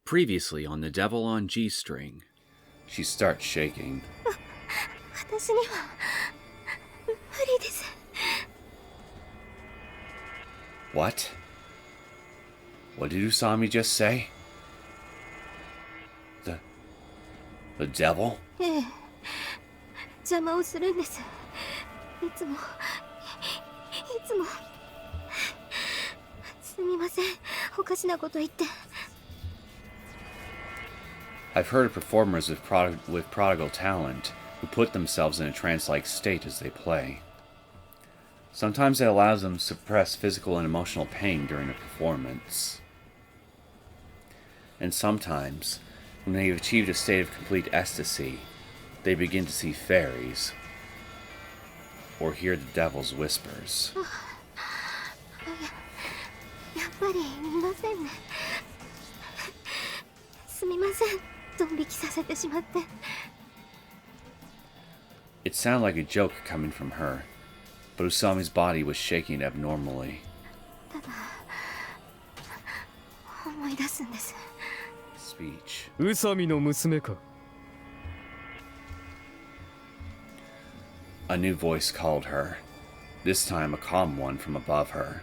Previously on The Devil on G-String. She starts shaking. What? What did Usami just say? The devil? ええ、邪魔をするんです。いつもすみません、おかしなこと言って。 I've heard of performers with prodigal talent who put themselves in a trance-like state as they play. Sometimes it allows them to suppress physical and emotional pain during a performance. And sometimes, when they have achieved a state of complete ecstasy, they begin to see fairies or hear the devil's whispers. やっぱりいませんね。すみません、ドン引きさせてしまって。 It sounded like a joke coming from her, but Usami's body was shaking abnormally. ただ思い出すんです。 Speech. 宇佐美の娘か。 A new voice called her, this time a calm one from above her.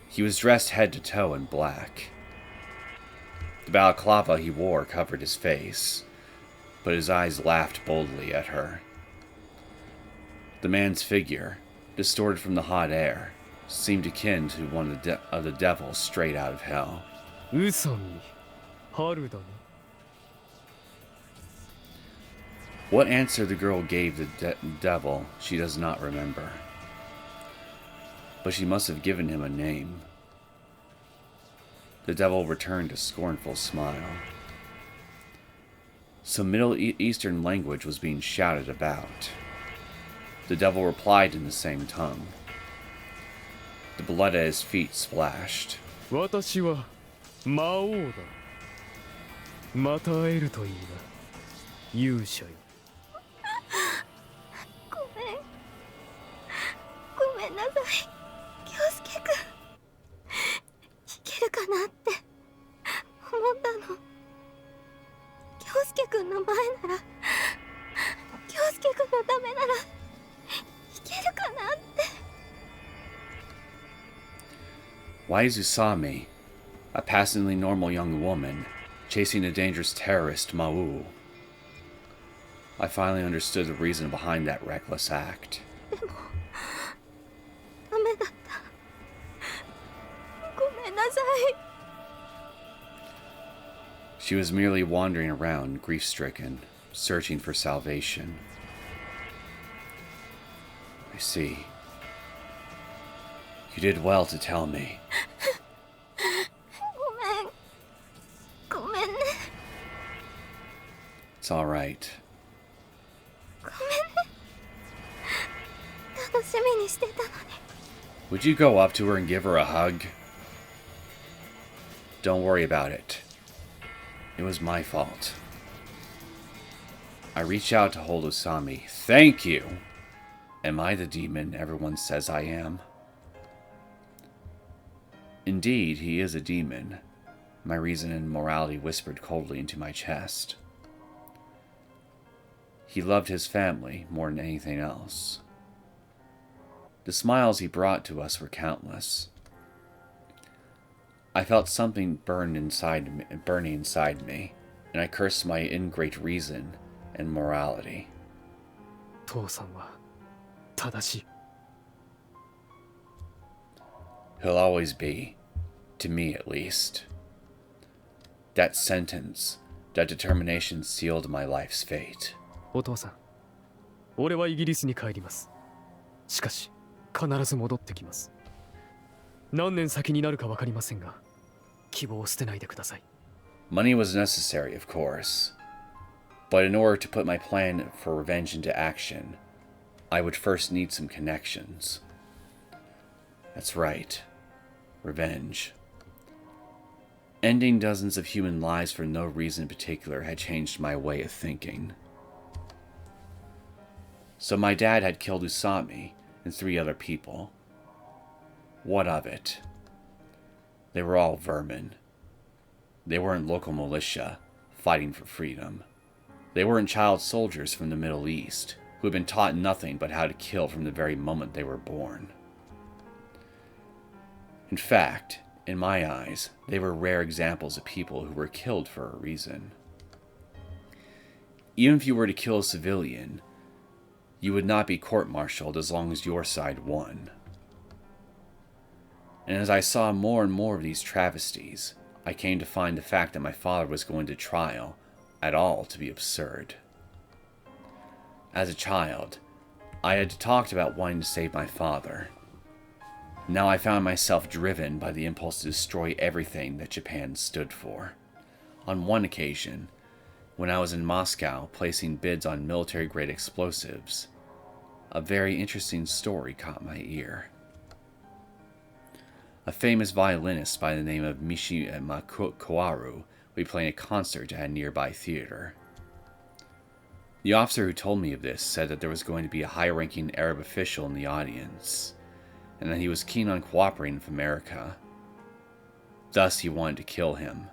He was dressed head to toe in black. The balaclava he wore covered his face, but his eyes laughed boldly at her. The man's figure, distorted from the hot air, seemed akin to one of the devils straight out of hell. 宇佐美、春だね。 What answer the girl gave the devil, she does not remember. But she must have given him a name. The devil returned a scornful smile. Some Middle Eastern language was being shouted about. The devil replied in the same tongue. The blood at his feet splashed. 私は魔王だ。また会えるといいな。勇者よ。 ごめんなさい、京介くん。いけるかなって思ったの。京介くんの前なら、京介くんのためならいけるかなって。 Why is Usami, a passingly normal young woman, chasing a dangerous terrorist Maou? I finally understood the reason behind that reckless act. でもダメだった。ごめんなさい。 She was merely wandering around, grief-stricken, searching for salvation. I see. You did well to tell me. ごめんね。 It's all right. ごめんね。楽しみにしてたのに。 Would you go up to her and give her a hug? Don't worry about it. It was my fault. I reached out to hold Usami. Thank you! Am I the demon everyone says I am? Indeed, he is a demon. My reason and morality whispered coldly into my chest. He loved his family more than anything else. The smiles he brought to us were countless. I felt something burning inside me, and I cursed my ingrate reason and morality. 父さんは正しい。 He'll always be, to me at least. That sentence, that determination sealed my life's fate. お父さん、俺はイギリスに帰ります。しかし、必ず戻ってきます。何年先になるか分かりませんが、希望を捨てないでください。 Money was necessary, of course. But in order to put my plan for revenge into action, I would first need some connections. That's right. Revenge. Ending dozens of human lives for no reason in particular had changed my way of thinking. So my dad had killed Usami and 3 other people. What of it? They were all vermin. They weren't local militia fighting for freedom. They weren't child soldiers from the Middle East who had been taught nothing but how to kill from the very moment they were born. In fact, in my eyes, they were rare examples of people who were killed for a reason. Even if you were to kill a civilian, you would not be court-martialed as long as your side won. And as I saw more and more of these travesties, I came to find the fact that my father was going to trial at all to be absurd. As a child, I had talked about wanting to save my father. Now I found myself driven by the impulse to destroy everything that Japan stood for. On one occasion, when I was in Moscow placing bids on military-grade explosives, a very interesting story caught my ear. A famous violinist by the name of Mishima Kawaru would be playing a concert at a nearby theater. The officer who told me of this said that there was going to be a high-ranking Arab official in the audience, and that he was keen on cooperating with America. Thus, he wanted to kill him.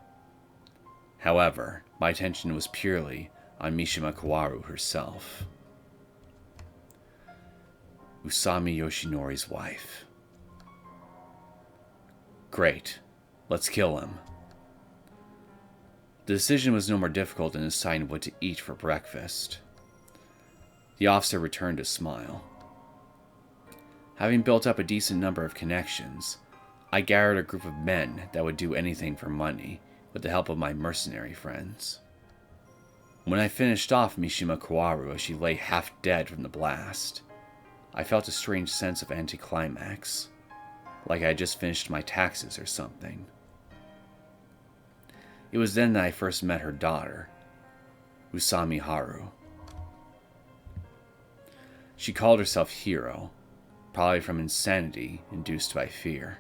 However, my attention was purely on Mishima Kawaru herself. Usami Yoshinori's wife. Great. Let's kill him. The decision was no more difficult than deciding what to eat for breakfast. The officer returned a smile. Having built up a decent number of connections, I gathered a group of men that would do anything for money, with the help of my mercenary friends. When I finished off Mishima Kawaru as she lay half dead from the blast, I felt a strange sense of anticlimax, like I had just finished my taxes or something. It was then that I first met her daughter, Usami Haru. She called herself Hiro, probably from insanity induced by fear.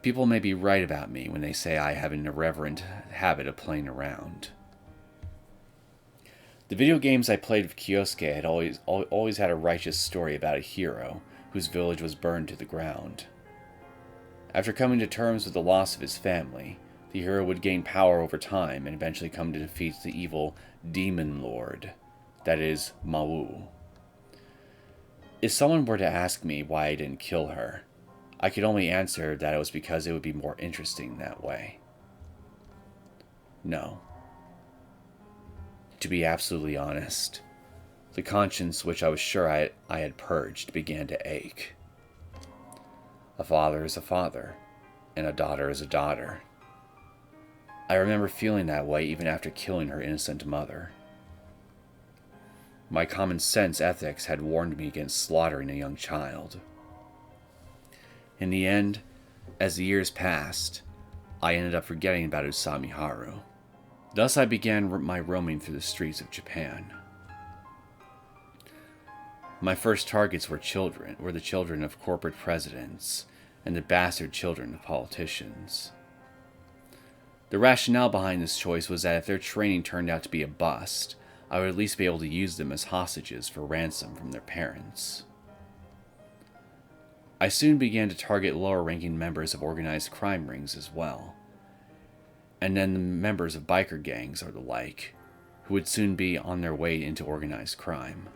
People may be right about me when they say I have an irreverent habit of playing around. The video games I played with Kyosuke had always had a righteous story about a hero whose village was burned to the ground. After coming to terms with the loss of his family, the hero would gain power over time and eventually come to defeat the evil demon lord, that is, Maou. If someone were to ask me why I didn't kill her, I could only answer that it was because it would be more interesting that way. No. To be absolutely honest, the conscience which I was sure I had purged began to ache. A father is a father, and a daughter is a daughter. I remember feeling that way even after killing her innocent mother. My common sense ethics had warned me against slaughtering a young child. In the end, as the years passed, I ended up forgetting about Usami Haru. Thus I began my roaming through the streets of Japan. My first targets were the children of corporate presidents and the bastard children of politicians. The rationale behind this choice was that if their training turned out to be a bust, I would at least be able to use them as hostages for ransom from their parents. I soon began to target lower-ranking members of organized crime rings as well, and then the members of biker gangs or the like, who would soon be on their way into organized crime.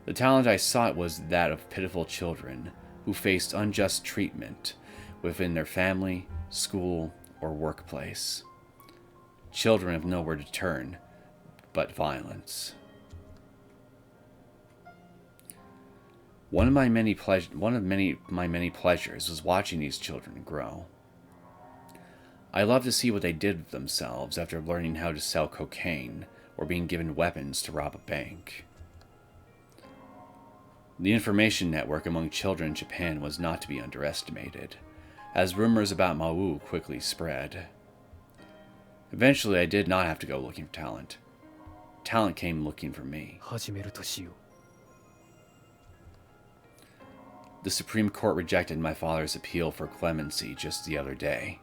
The talent I sought was that of pitiful children who faced unjust treatment within their family, school, or workplace. Children have nowhere to turn but violence. One of my many pleasures was watching these children grow. I loved to see what they did with themselves after learning how to sell cocaine or being given weapons to rob a bank. The information network among children in Japan was not to be underestimated, as rumors about Maou quickly spread. Eventually, I did not have to go looking for talent. Talent came looking for me. The Supreme Court rejected my father's appeal for clemency just the other day.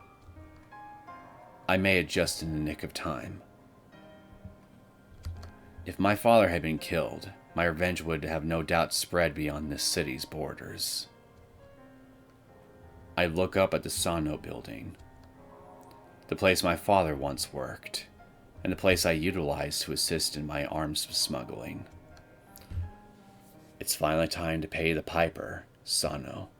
I made it just in the nick of time. If my father had been killed, my revenge would have no doubt spread beyond this city's borders. I look up at the Sano building. The place my father once worked, and the place I utilized to assist in my arms smuggling. It's finally time to pay the piper, Sano.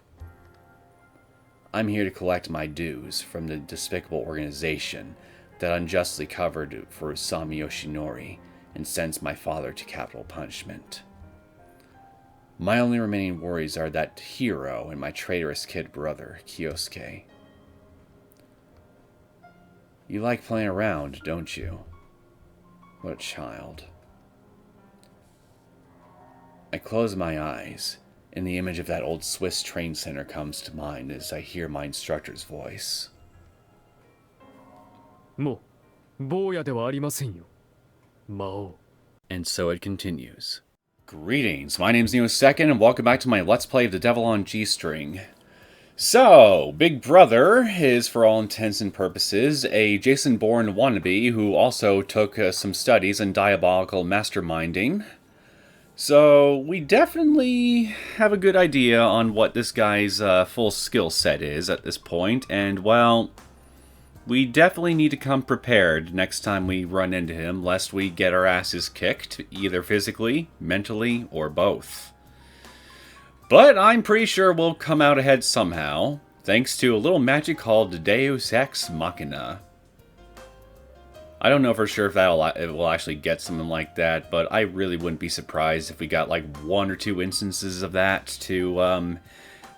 I'm here to collect my dues from the despicable organization that unjustly covered for Usami Yoshinori and sends my father to capital punishment. My only remaining worries are that hero and my traitorous kid brother, Kyosuke. You like playing around, don't you? What a child. I close my eyes, and the image of that old Swiss train center comes to mind as I hear my instructor's voice. もう坊やではありませんよ。魔王。 And so it continues. Greetings, my name's Neosekken, and welcome back to my Let's Play of The Devil on G-String. So, Big Brother is, for all intents and purposes, a Jason-born wannabe who also took some studies in diabolical masterminding. So, we definitely have a good idea on what this guy's full skill set is at this point, and, well, we definitely need to come prepared next time we run into him, lest we get our asses kicked, either physically, mentally, or both. But I'm pretty sure we'll come out ahead somehow, thanks to a little magic called Deus Ex Machina. I don't know for sure if it will actually get something like that, but I really wouldn't be surprised if we got like 1 or 2 instances of that to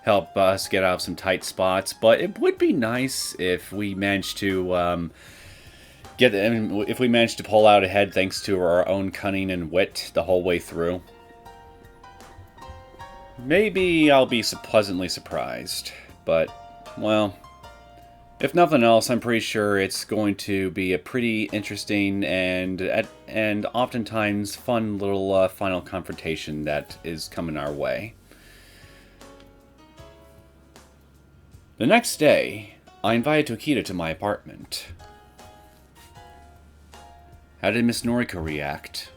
help us get out of some tight spots. But it would be nice if we managed to if we managed to pull out ahead thanks to our own cunning and wit the whole way through. Maybe I'll be pleasantly surprised, but, well, if nothing else, I'm pretty sure it's going to be a pretty interesting and oftentimes fun little final confrontation that is coming our way. The next day, I invited Tokita to my apartment. How did Miss Noriko react?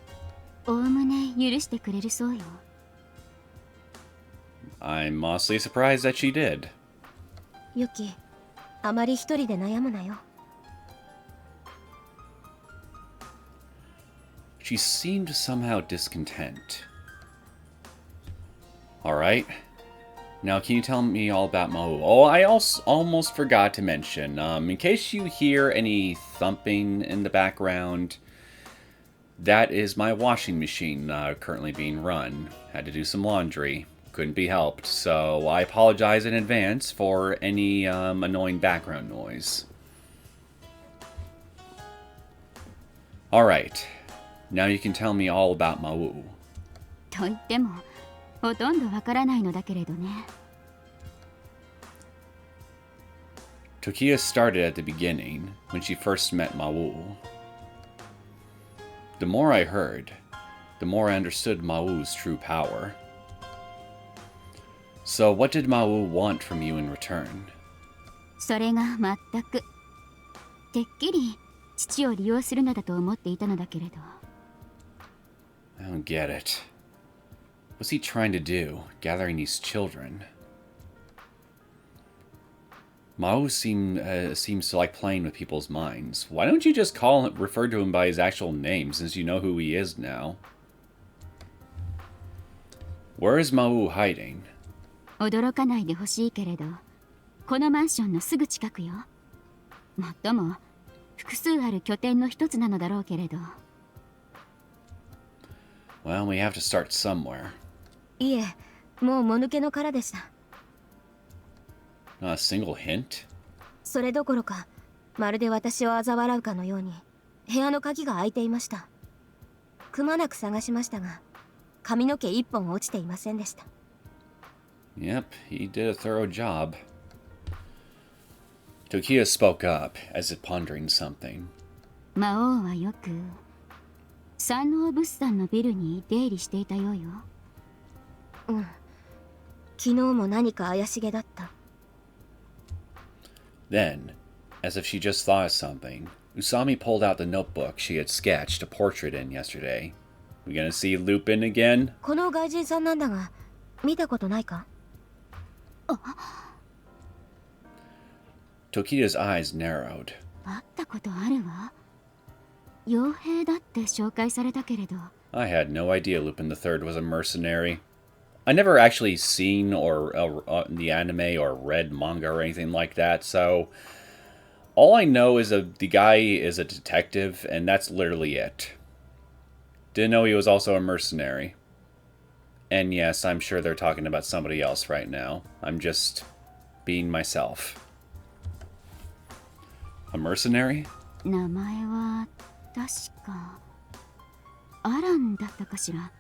おおむね許してくれるそうよ。I'm mostly surprised that she did. ユキ、あまり一人で悩むなよ。She seemed somehow discontent. Alright. Now, can you tell me all about Maou? Oh, I also almost forgot to mention, in case you hear any thumping in the background, that is my washing machine currently being run. Had to do some laundry. Couldn't be helped, so I apologize in advance for any annoying background noise. Alright, now you can tell me all about Maou. と言っても、ほとんどわからないのだけれどね。Tokiya started at the beginning, when she first met Maou. The more I heard, the more I understood Maou's true power. So what did Maou want from you in return? それが全く、てっきり父を利用するのだと思っていたのだけれど。I don't get it. What's he trying to do, gathering these children? Maou seems to like playing with people's minds. Why don't you just refer to him by his actual name, since you know who he is now? Where is Maou hiding? 驚かないでほしいけれど、このマンションのすぐ近くよ。もっとも、複数ある拠点の一つなのだろうけれど。Well, we have to start somewhere. いえ、もうもぬけの殻でした。Not a single hint? それどころか、まるで私を嘲笑うかのように、部屋の鍵が開いていました。くまなく探しましたが、髪の毛一本落ちていませんでした。Yep, he did a thorough job. Tokiya spoke up, as if pondering something. 魔王はよく山王物産のビルに出入りしていたようよ。うん。昨日も何か怪しげだった。Then, as if she just thought of something, Usami pulled out the notebook she had sketched a portrait in yesterday. We gonna see Lupin again? この外人さんなんだが、見たことないか？ Tokiya's eyes narrowed. ことあるわ。傭兵だって紹介されたけれど。I had no idea Lupin III was a mercenary. I never actually seen or the anime or read manga or anything like that, so all I know is the guy is a detective, and that's literally it. Didn't know he was also a mercenary. And yes, I'm sure they're talking about somebody else right now. I'm just being myself. A mercenary? 名前は確かアランだったかしら。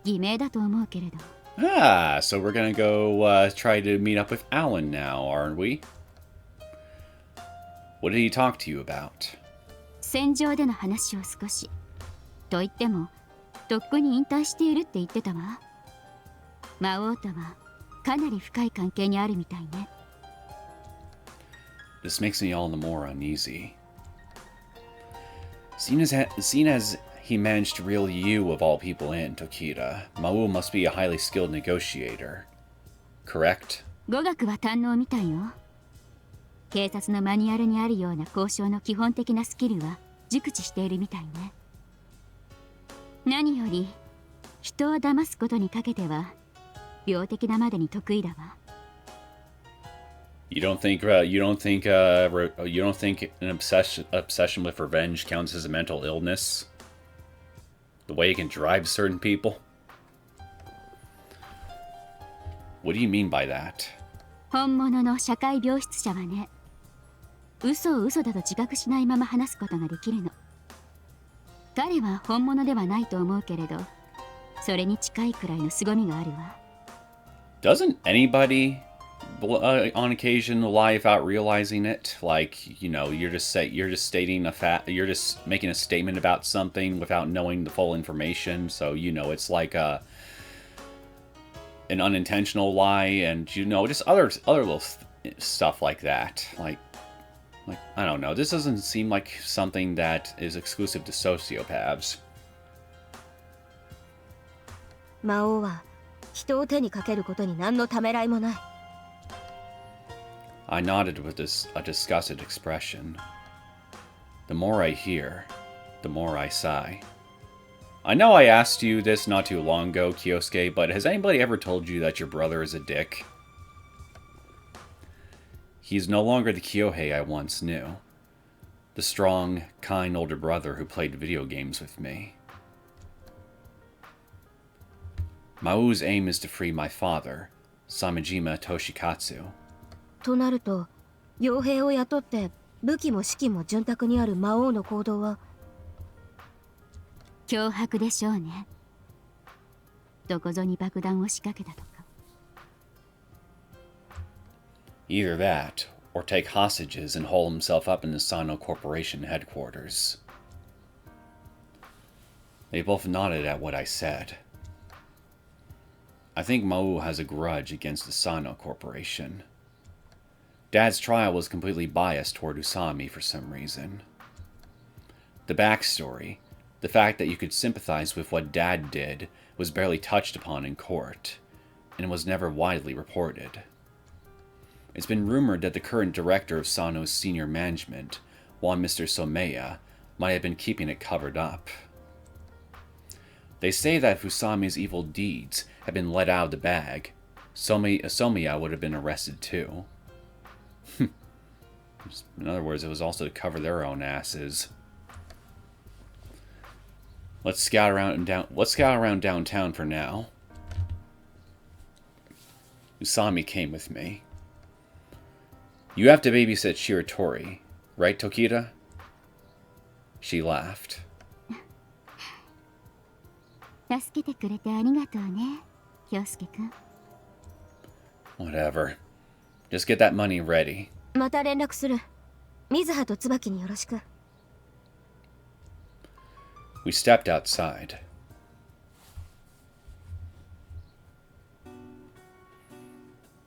偽名だと思うけれど。Ah, so we're gonna go try to meet up with Alan now, aren't we? What did he talk to you about? 戦場での話を少し。と言っても、とっくに引退しているって言ってたわ。魔王とはかなり深い関係にあるみたいね。This makes me all the more uneasy. Seeing as he managed to reel you of all people in, Tokita, Maou must be a highly skilled negotiator. Correct? 語学は堪能みたいよ。警察のマニュアルにあるような交渉の基本的なスキルは熟知しているみたいね。何より人を騙すことにかけては病的なまでに得意だわ。You don't think an obsession with revenge counts as a mental illness? The way it can drive certain people? What do you mean by that? 本物の社会病室者はね、嘘を嘘だと自覚しないまま話すことができるの。彼は本物ではないと思うけれど、それに近いくらいの凄みがあるわ。Doesn't anybody on occasion lie without realizing it? Like, you know, you're just stating a fact, you're just making a statement about something without knowing the full information. So, you know, it's like an unintentional lie, and you know, just other little stuff like that. Like I don't know. This doesn't seem like something that is exclusive to sociopaths. 魔王は人を手にかけることに何のためらいもない。I nodded with a disgusted expression. The more I hear, the more I sigh. I know I asked you this not too long ago, Kyosuke, but has anybody ever told you that your brother is a dick? He's no longer the Kyohei I once knew. The strong, kind older brother who played video games with me. Maou's aim is to free my father, Samejima Toshikatsu. となると、傭兵を雇って武器も士気も潤沢にある魔王の行動は脅迫でしょうね。どこぞに爆弾を仕掛けたとか。Either that, or take hostages and hole himself up in the Sano Corporation headquarters. They both nodded at what I said. I think Maou has a grudge against the Sano Corporation. Dad's trial was completely biased toward Usami for some reason. The backstory, the fact that you could sympathize with what Dad did, was barely touched upon in court, and was never widely reported. It's been rumored that the current director of Sano's senior management, one Mr. Someya, might have been keeping it covered up. They say that if Usami's evil deeds had been let out of the bag, Someya would have been arrested too. In other words, it was also to cover their own asses. Let's scout around downtown for now. Usami came with me. You have to babysit Shiratori, right, Tokita? She laughed. 助けてくれてありがとうね、京介くん。Whatever. Just get that money ready. また連絡する。水葉と椿によろしく。We stepped outside.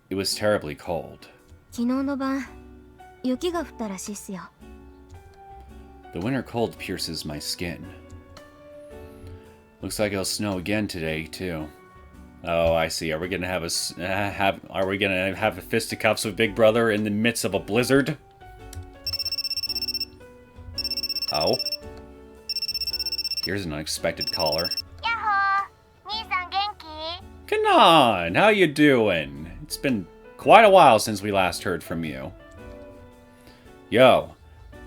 It was terribly cold. 昨日の晩、雪が降ったらしいっすよ。The winter cold pierces my skin. Looks like it'll snow again today, too. Oh, I see. Are we gonna have fisticuffs with Big Brother in the midst of a blizzard? Uh-oh. Here's an unexpected caller. やっほー兄さん元気 Kanan, how you doing? It's been quite a while since we last heard from you. Yo,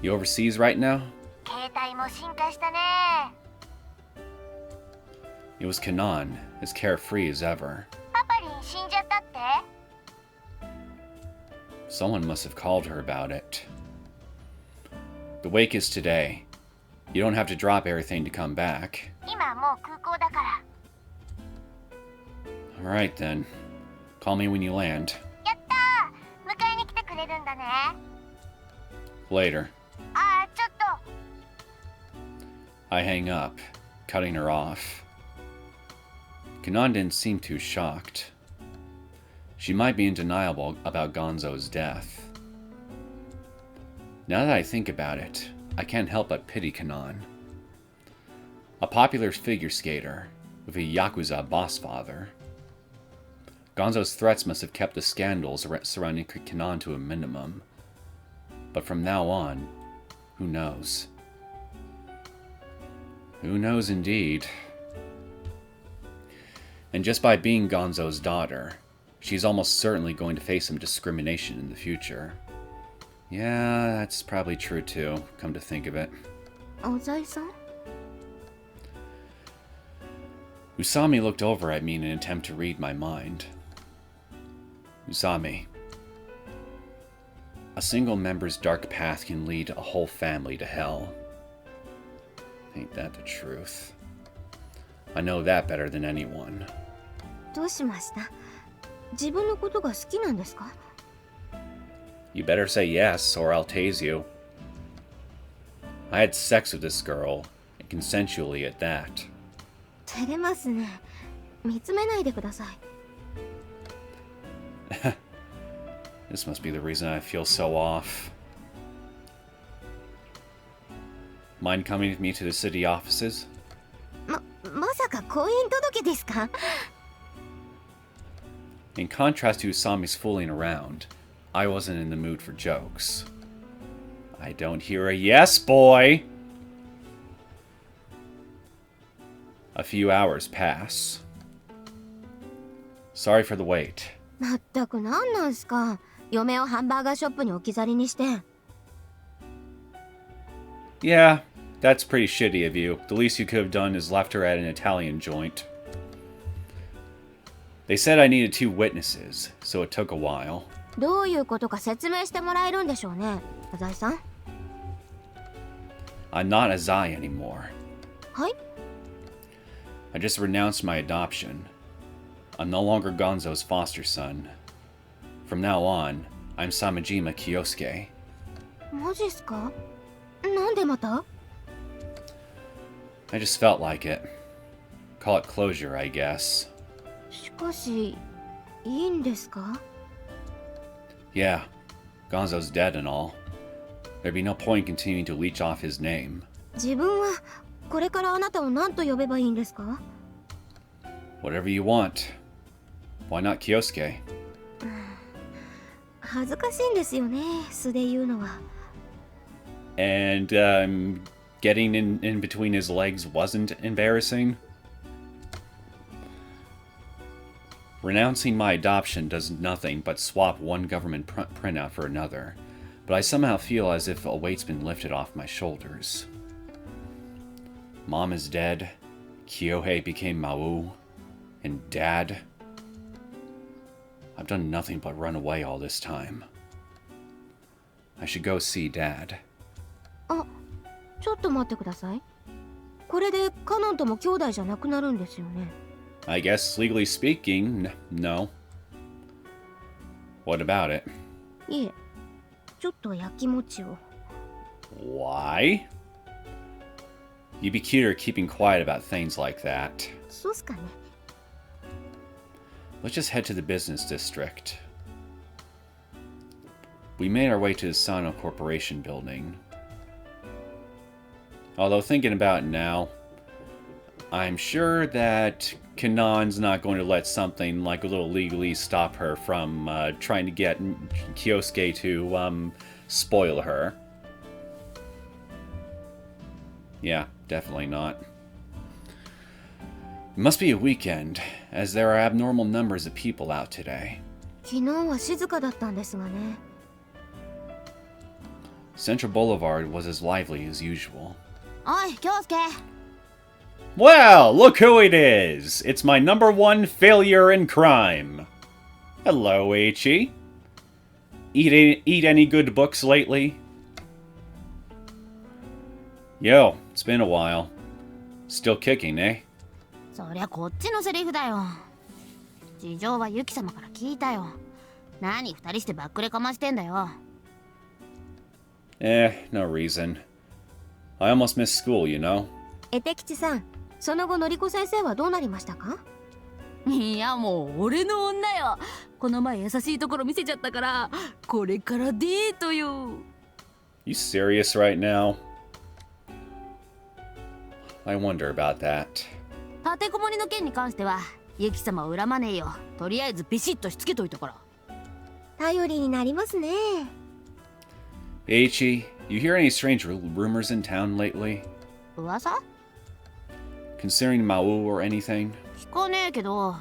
you overseas right now? 携帯も進化したね It was Kanan, as carefree as ever. パパリン死んじゃったって Someone must have called her about it. The wake is today. You don't have to drop everything to come back. 今もう空港だから Alright then. Call me when you land. やったー迎えに来てくれるんだね Later. あーちょっと I hang up, cutting her off. Kanan didn't seem too shocked. She might be in denial about Gonzo's death. Now that I think about it, I can't help but pity Kanan. A popular figure skater, with a Yakuza boss father. Gonzo's threats must have kept the scandals surrounding Kanan to a minimum. But from now on, who knows? Who knows indeed. And just by being Gonzo's daughter, she's almost certainly going to face some discrimination in the future. Yeah, that's probably true too, come to think of it. 小沢さん Usami looked over at me in an attempt to read my mind. Usami. A single member's dark path can lead a whole family to hell. Ain't that the truth? I know that better than anyone. どうしました自分のことが好きなんですか You better say yes, or I'll tase you. I had sex with this girl, and consensually at that. 照れますね見つめないでください This must be the reason I feel so off. Mind coming with me to the city offices? まさか婚姻届ですか In contrast to Usami's fooling around, I wasn't in the mood for jokes. I don't hear a yes, boy! A few hours pass. Sorry for the wait. まったくなんなんすか嫁をハンバーガーショップに置き去りにして Yeah, that's pretty shitty of you. The least you could have done is left her at an Italian joint. They said I needed 2 witnesses, so it took a while. どういうことか説明してもらえるんでしょうね小沢さん I'm not Azai anymore. はい I just renounced my adoption. I'm no longer Gonzo's foster son. From now on, I'm Samajima Kyosuke. マジっすかなんでまた I just felt like it. Call it closure, I guess. しかしいいんですか Yeah, Gonzo's dead and all. There'd be no point in continuing to leech off his name. 自分はこれからあなたを何と呼べばいいんですか Whatever you want. Why not Kyosuke? 恥ずかしいんですよね素で言うのは And, getting in between his legs wasn't embarrassing? Renouncing my adoption does nothing but swap one government printout for another, but I somehow feel as if a weight's been lifted off my shoulders. Mom is dead, Kyohei became Maou, and Dad... I've done nothing but run away all this time. I should go see Dad. あちょっと待ってくださいこれでカノンとも兄弟じゃなくなるんですよね I guess, legally speaking, no. What about it? いえちょっとやきもちを Why? You'd be cuter keeping quiet about things like that. そうっすかね Let's just head to the business district. We made our way to the Sano Corporation building. Although thinking about it now, I'm sure that Kanan's not going to let something like a little legalese stop her from trying to get Kyosuke to spoil her. Yeah, definitely not. It must be a weekend, as there are abnormal numbers of people out today. 昨日は静かだったんですがね。 Central Boulevard was as lively as usual. おい、京介。 Well, look who it is! It's my number one failure in crime. Hello, H.E. Eat any good books lately? Yo, it's been a while. Still kicking, eh? そりゃこっちのセリフだよ。事情はユキ様から聞いたよ。何二人してばっくれかましてんだよ。No reason. I almost missed school, you know? 絵手吉さん、その後のりこ先生はどうなりましたか？いやもう俺の女よ。この前優しいところ見せちゃったから、これからデートよ。You serious right now? I wonder about that. 立てこもりの件に関してはユキ様を恨まねえよ。とりあえずビシッとしつけといたから。頼りになりますね。H.E., you hear any strange rumors in town lately? 噂？ Concerning Maou or anything? 聞かねえけど、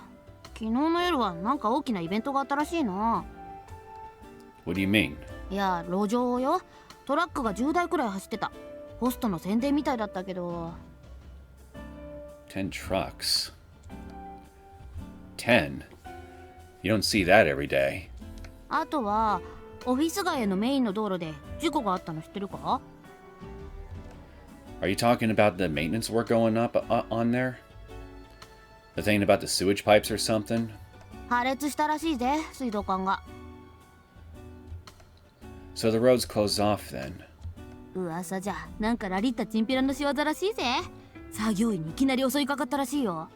昨日の夜はなんか大きなイベントがあったらしいな。What do you mean? いや、路上よ。トラックが10台くらい走ってた。ホストの宣伝みたいだったけど。10 trucks. 10? You don't see that every day. あとはオフィス街へのメインの道路で事故があったの知ってるか？ Are you talking about the maintenance work going up on there? The thing about the sewage pipes or something? 破裂したらしいぜ、水道管が。So the road's closed off then? 噂じゃ、なんかラリったチンピラの仕業らしいぜ。作業員にいきなり襲いかかったらしいよ。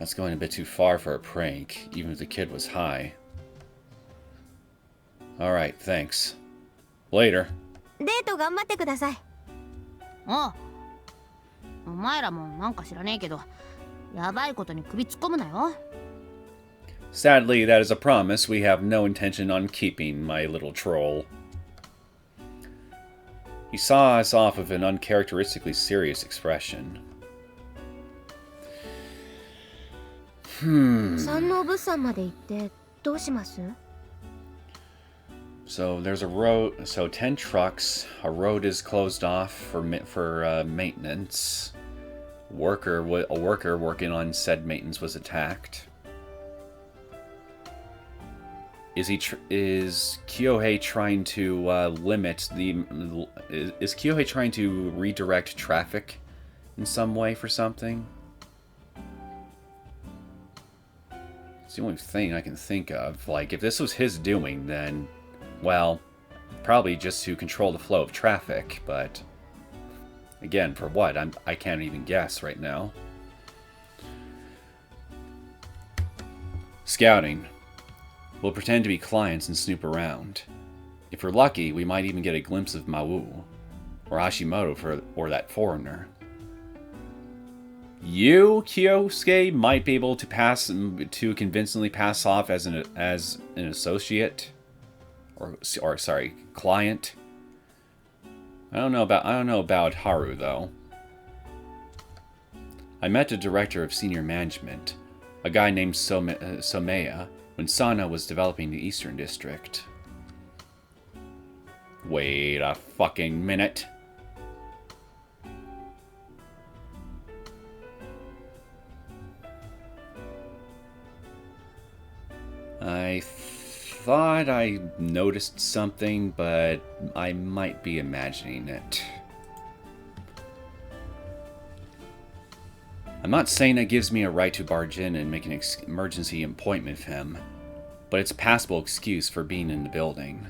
That's going a bit too far for a prank, even if the kid was high. Alright, thanks. Later. デート頑張ってください。おう。お前らもなんか知らねえけど、やばいことに首突っ込むなよ。Sadly, that is a promise we have no intention on keeping, my little troll. He saw us off with an uncharacteristically serious expression. 山王物産まで行ってどうします？ So there's a road. So 10 trucks. A road is closed off for maintenance. A worker working on said maintenance was attacked. Is Kyohei trying to limit the? Is Kyohei trying to redirect traffic in some way for something? It's the only thing I can think of. Like, if this was his doing, then, well, probably just to control the flow of traffic, but again, for what? I can't even guess right now. Scouting. We'll pretend to be clients and snoop around. If we're lucky, we might even get a glimpse of Maou, or Hashimoto, or that foreigner. You, Kyosuke, might be able to convincingly pass off as an associate, or sorry, client. I don't know about Haru though. I met the director of senior management, a guy named Someya, when Sana was developing the Eastern District. Wait a fucking minute. I thought I noticed something, but I might be imagining it. I'm not saying it gives me a right to barge in and make an emergency appointment with him, but it's a passable excuse for being in the building.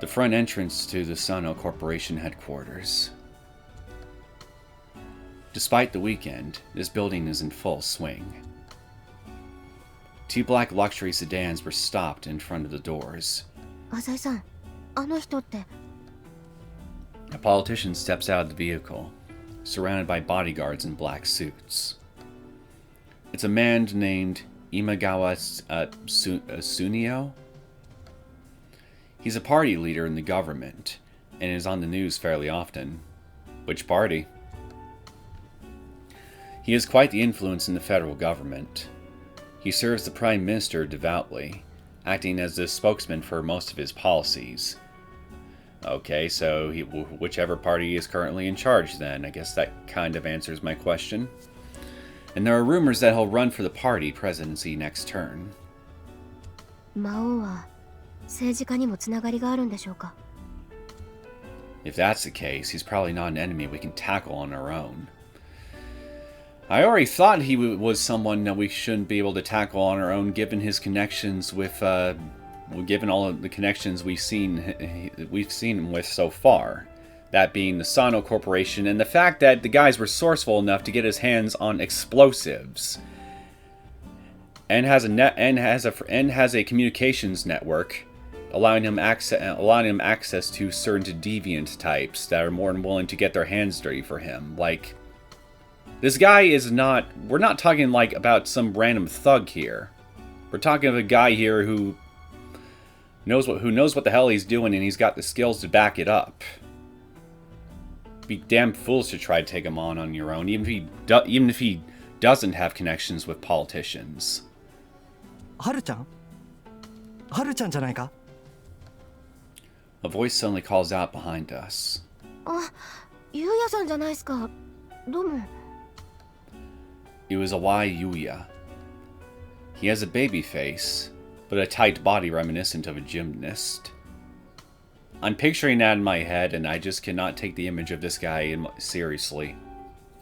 The front entrance to the Sano Corporation headquarters. Despite the weekend, this building is in full swing. 2 black luxury sedans were stopped in front of the doors. 浅井さん、あの人って。 A politician steps out of the vehicle, surrounded by bodyguards in black suits. It's a man named Imagawa Sunio? He's a party leader in the government, and is on the news fairly often. Which party? He has quite the influence in the federal government. He serves the Prime Minister devoutly, acting as the spokesman for most of his policies. Okay, so whichever party is currently in charge then. I guess that kind of answers my question. And there are rumors that he'll run for the party presidency next turn. 魔王は政治家にもつながりがあるんでしょうか? If that's the case, he's probably not an enemy we can tackle on our own. I already thought he was someone that we shouldn't be able to tackle on our own, given his connections with, given all of the connections we've seen him with so far. That being the Sano Corporation, and the fact that the guys were resourceful enough to get his hands on explosives, and has a communications network, allowing him access to certain deviant types that are more than willing to get their hands dirty for him. Like, this guy is not. We're not talking like about some random thug here. We're talking of a guy here who knows what the hell he's doing, and he's got the skills to back it up. Be damn foolish to try to take him on your own, even if he doesn't have connections with politicians. Haru-chan? Haru-chan じゃないか? A voice suddenly calls out behind us. あ、ゆうやさんじゃないですか。どうも。It was Awai Yuya. He has a baby face, but a tight body reminiscent of a gymnast. I'm picturing that in my head, and I just cannot take the image of this guy seriously.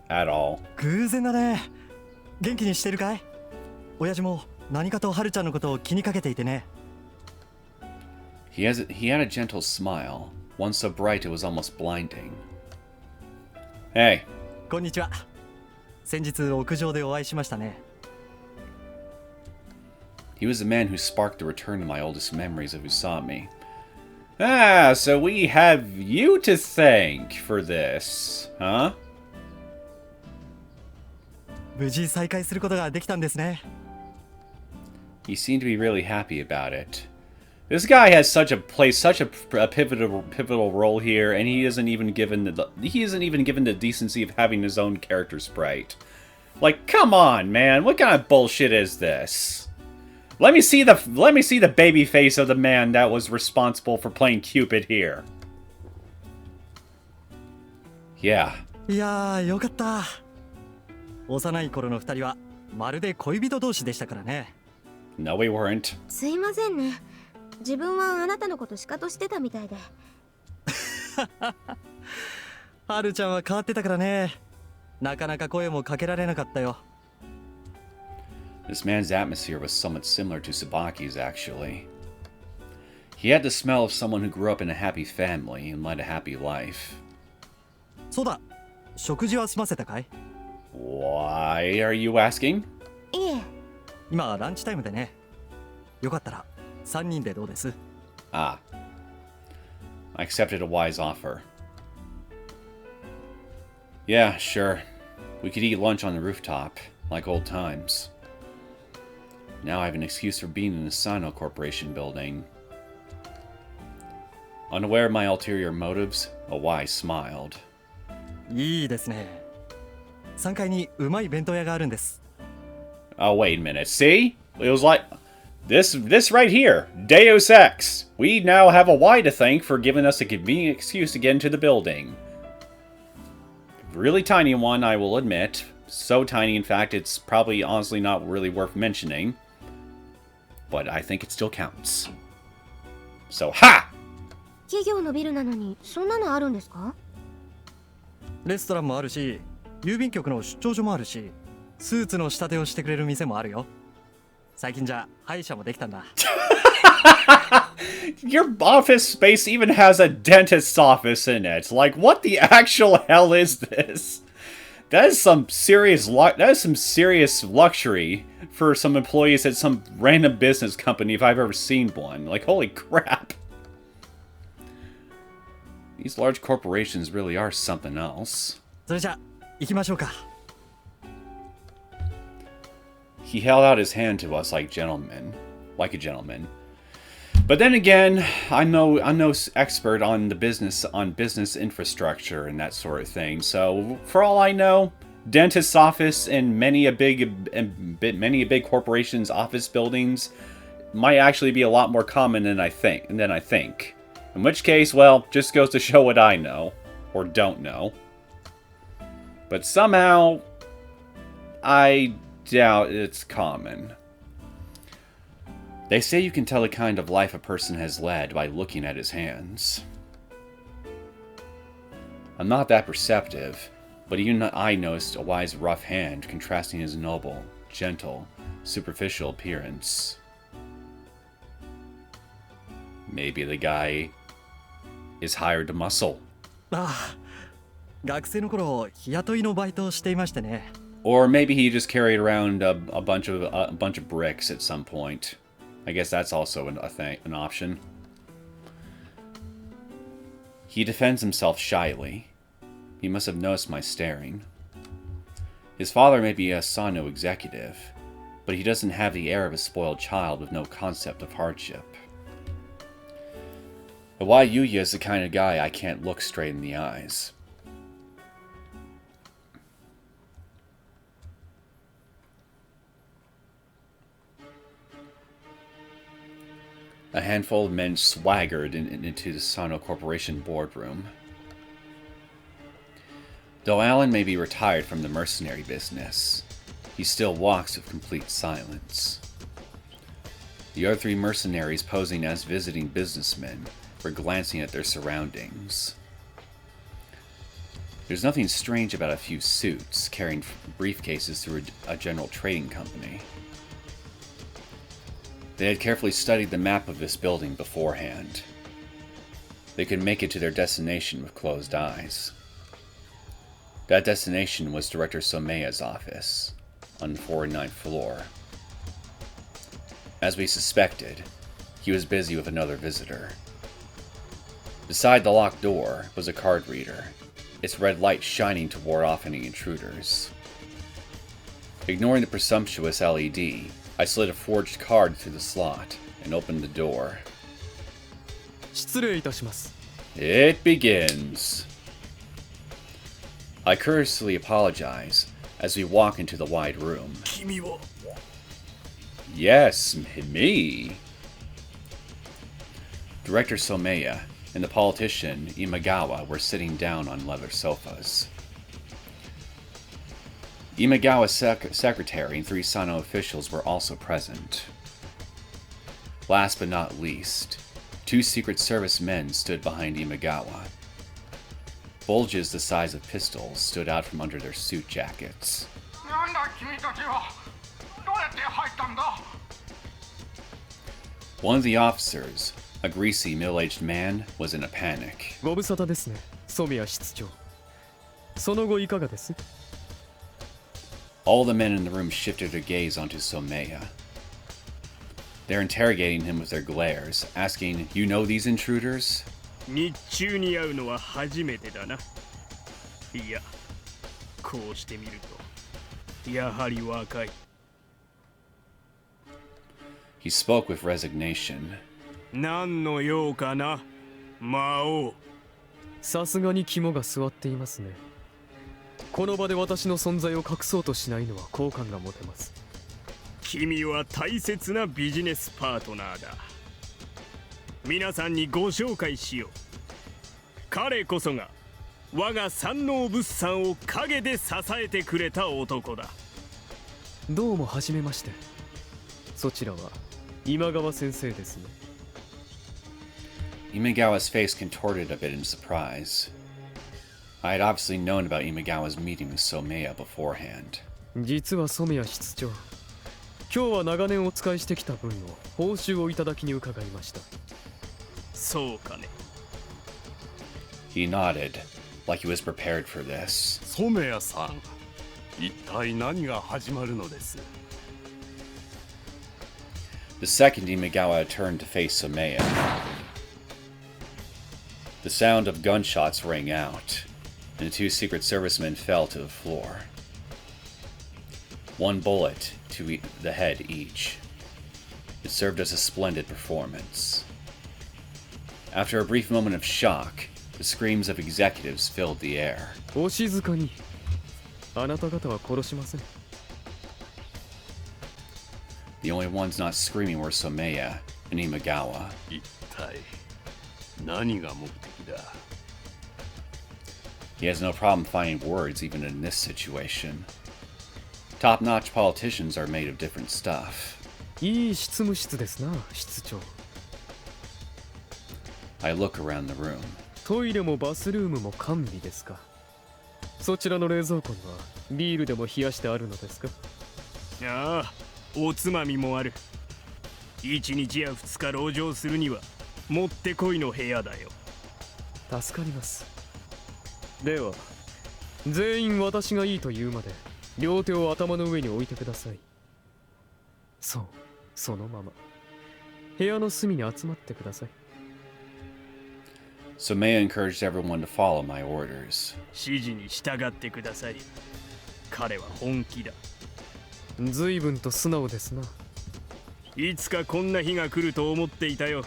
At all. 偶然だね。元気にしてるかい? 親父も何かとハルちゃんのことを気にかけていてね。He had a gentle smile, one so bright it was almost blinding. Hey. こんにちは。先日屋上でお会いしましたね。He was the man who sparked the return to my oldest memories of Usami. Ah, so we have you to thank for this, huh? 無事再会することができたんですね。He seemed to be really happy about it. This guy has such a pivotal role here, and he isn't even given the decency of having his own character sprite. Like, come on, man! What kind of bullshit is this? Let me see the baby face of the man that was responsible for playing Cupid here. Yeah. いやー、よかった。幼い頃の二人はまるで恋人同士でしたからね。No, we weren't. すいませんね。自分はあなたのことシカトしてたみたいで。ハルちゃんは変わってたからね。なかなか声もかけられなかったよ。This man's atmosphere was somewhat similar to Tsubaki's, actually. He had the smell of someone who grew up in a happy family and led a happy life. そうだ、食事は済ませたかい? Why are you asking? いえ。今ランチタイムでね。よかったら3人でどうです? Ah. I accepted a wise offer. Yeah, sure. We could eat lunch on the rooftop, like old times. Now I have an excuse for being in the Sino Corporation building. Unaware of my ulterior motives, Awai smiled. いいですね。3階にうまい弁当屋があるんです。Oh, wait a minute. See? It was like... This right here. Deus Ex. We now have Awai to thank for giving us a convenient excuse to get into the building. Really tiny one, I will admit. So tiny, in fact, it's probably honestly not really worth mentioning. But I think it still counts. So, ha! 企業のビルなのにそんなのあるんですか? レストランもあるし、郵便局の出張所もあるし、スーツの仕立てをしてくれる店もあるよ。最近じゃ歯医者もできたんだ。Your office space even has a dentist's office in it. Like, what the actual hell is this? That is some serious luxury for some employees at some random business company if I've ever seen one. Like, holy crap. These large corporations really are something else. それじゃ行きましょうか。He held out his hand to us like a gentleman. But then again, I'm no expert on business infrastructure and that sort of thing. So for all I know, dentist's office in many a big corporation's office buildings might actually be a lot more common than I think. In which case, well, just goes to show what I know or don't know. But somehow, I doubt it's common. They say you can tell the kind of life a person has led by looking at his hands. I'm not that perceptive, but even I noticed a wise rough hand contrasting his noble, gentle, superficial appearance. Maybe the guy is hired to muscle. ああ、学生の頃日雇いのバイトをしていましてね。Or maybe he just carried around a bunch of bricks at some point. I guess that's also an option. He defends himself shyly. He must have noticed my staring. His father may be a Sano executive, but he doesn't have the air of a spoiled child with no concept of hardship. But why Yuya is the kind of guy I can't look straight in the eyes. A handful of men swaggered into the Sano Corporation boardroom. Though Alan may be retired from the mercenary business, he still walks with complete silence. The other three mercenaries posing as visiting businessmen were glancing at their surroundings. There's nothing strange about a few suits carrying briefcases through a general trading company. They had carefully studied the map of this building beforehand. They could make it to their destination with closed eyes. That destination was Director Someya's office, on the 49th floor. As we suspected, he was busy with another visitor. Beside the locked door was a card reader, its red light shining to ward off any intruders. Ignoring the presumptuous LED, I slid a forged card through the slot and opened the door. 失礼いたします。 It begins. I courteously apologize as we walk into the wide room. 君は Yes, me. Director Someya and the politician Imagawa were sitting down on leather sofas. Imagawa's secretary and 3 Sano officials were also present. Last but not least, 2 Secret Service men stood behind Imagawa. Bulges the size of pistols stood out from under their suit jackets. One of the officers, a greasy, middle-aged man, was in a panic. ご無沙汰ですね、染谷室長。その後いかがです？ All the men in the room shifted their gaze onto Someya. They're interrogating him with their glares, asking, "You know these intruders?" 日中に会うのは初めてだな。いや、こうしてみると、やはり若い。He spoke with resignation. 何の用かな、魔王。さすがに肝が据わっていますね。この場で私の存在を隠そうとしないのは好感が持てます。君は大切なビジネスパートナーだ。皆さんにご紹介しよう。彼こそが我が山王物産を陰で支えてくれた男だ。どうもはじめまして。そちらは今川先生ですね。Imagawa's face contorted a bit in surprise. I had obviously known about Imagawa's meeting with Someya beforehand. 実は染谷室長、今日は長年お仕えしてきた分の報酬をいただきに伺いました。そうかね。He nodded, like he was prepared for this. 染谷さん、一体何が始まるのです？ The second Imagawa turned to face Someya. The sound of gunshots rang out, and the 2 Secret Servicemen fell to the floor. 1 bullet to the head each. It served as a splendid performance. After a brief moment of shock, the screams of executives filled the air. お静かに。あなた方は殺しません。The only ones not screaming were Someya and Imagawa. 一体何が目的だ？ He has no problem finding words even in this situation. Top-notch politicians are made of different stuff. いい執務室ですな、室長。I look around the room. トイレもバスルームも完備ですか。そちらの冷蔵庫にはビールでも冷やしてあるのですか。ああ、おつまみもある。1日や2日籠城するにはもってこいの部屋だよ。助かります。では全員私がいいと言うまで両手を頭の上に置いてください。そう、そのまま部屋の隅に集まってください。Someya encouraged everyone to follow my orders. 指示に従ってください。彼は本気だ。随分と素直ですな。いつかこんな日が来ると思っていたよ。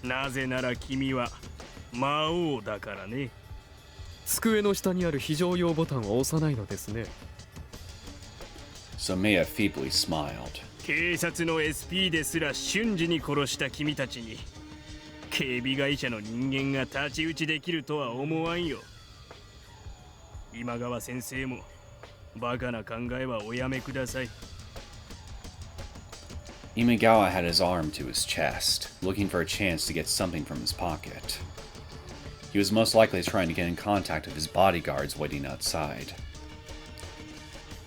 なぜなら君は魔王だからね。机の下にある非常用ボタンを押さないのですね。Someya feebly smiled. 警察の SP ですら瞬時に殺した君たちに警備会社の人間が太刀打ちできるとは思わんよ。今川先生もバカな考えはおやめください。Imagawa had his arm to his chest, looking for a chance to get something from his pocket. He was most likely trying to get in contact with his bodyguards waiting outside.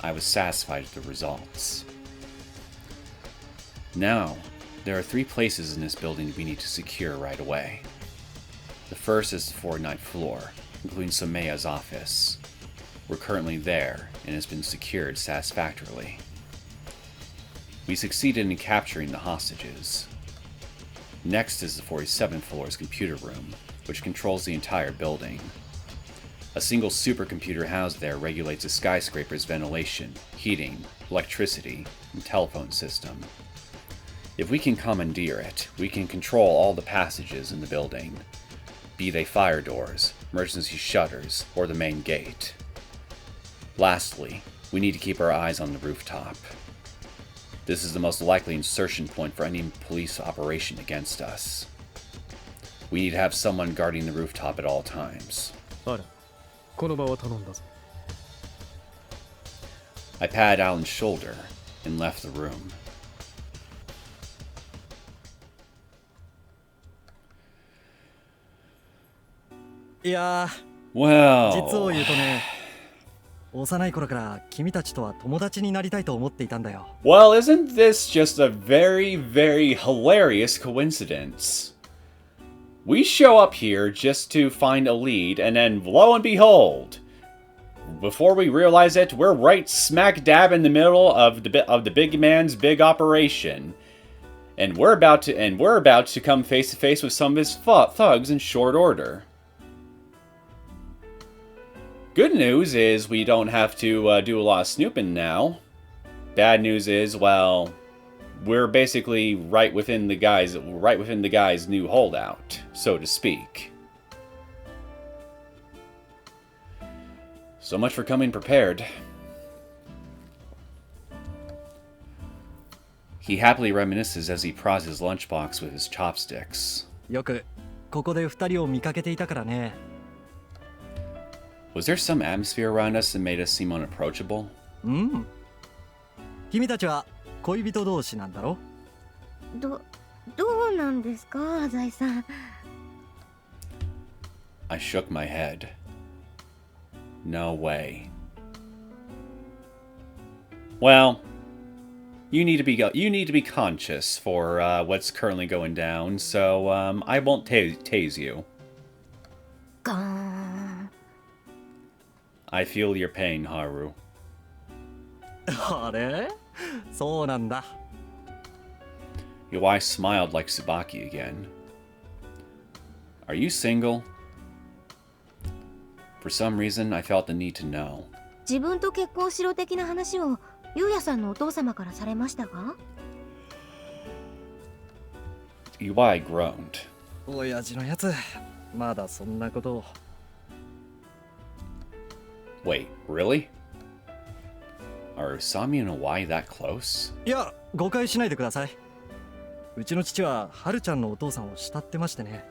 I was satisfied with the results. Now, there are 3 places in this building we need to secure right away. The first is the 49th floor, including Someya's office. We're currently there, and has been secured satisfactorily. We succeeded in capturing the hostages. Next is the 47th floor's computer room, which controls the entire building. A single supercomputer housed there regulates the skyscraper's ventilation, heating, electricity, and telephone system. If we can commandeer it, we can control all the passages in the building, be they fire doors, emergency shutters, or the main gate. Lastly, we need to keep our eyes on the rooftop. This is the most likely insertion point for any police operation against us. We need to have someone guarding the rooftop at all times. あら、この場は頼んだぞ。I patted Alan's shoulder and left the room. Yeah. 実 Well, を言うとね、幼い頃から君たちとは友達になりたいと思っていたんだよ。well, isn't this just a very, very hilarious coincidence? We show up here just to find a lead, and then lo and behold, before we realize it, we're right smack dab in the middle of the big man's big operation, and we're about to come face to face with some of his thugs in short order. Good news is we don't have to do a lot of snooping now. Bad news is, well, we're basically right within the guy's new holdout, so to speak. So much for coming prepared. He happily reminisces as he prods his lunchbox with his chopsticks. よくここで2人を見かけていたからね。Was there some atmosphere around us that made us seem unapproachable? うん。君たちは恋人同士なんだろ？どうなんですか、浅井さん。I shook my head. No way. Well, you need to be conscious for what's currently going down, so I won't tase you. ガーン。I feel your pain, Haru. あれ？そうなんだ。Your wife smiled like Tsubaki again. Are you single? For some reason, I felt the need to know. 自分と結婚しろ的な話をゆうやさんのお父様からされましたが？ Iwai groaned. 親父のやつ、まだそんなことを。Wait, really? Are Usami and Iwai that close? いや、誤解しないでください。うちの父ははるちゃんのお父さんを慕ってましてね。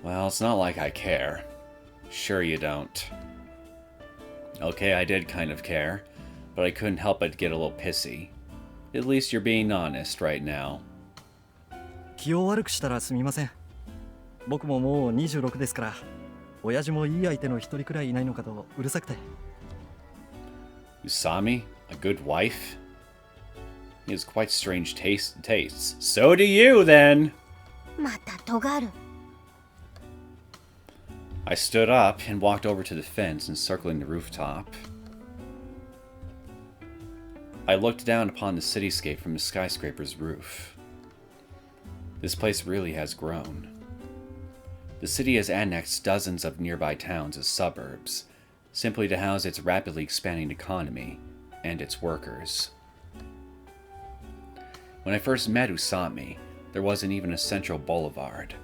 Well, it's not like I care. Sure you don't. Okay, I did kind of care, but I couldn't help but get a little pissy. At least you're being honest right now. 気を悪くしたらすみません。僕ももう26ですから、親父もいい相手の一人くらいいないのかとうるさくて。Usami? A good wife? He has quite strange tastes. So do you, then! また尖る。I stood up and walked over to the fence encircling the rooftop. I looked down upon the cityscape from the skyscraper's roof. This place really has grown. The city has annexed dozens of nearby towns as suburbs, simply to house its rapidly expanding economy and its workers. When I first met Usami, there wasn't even a central boulevard.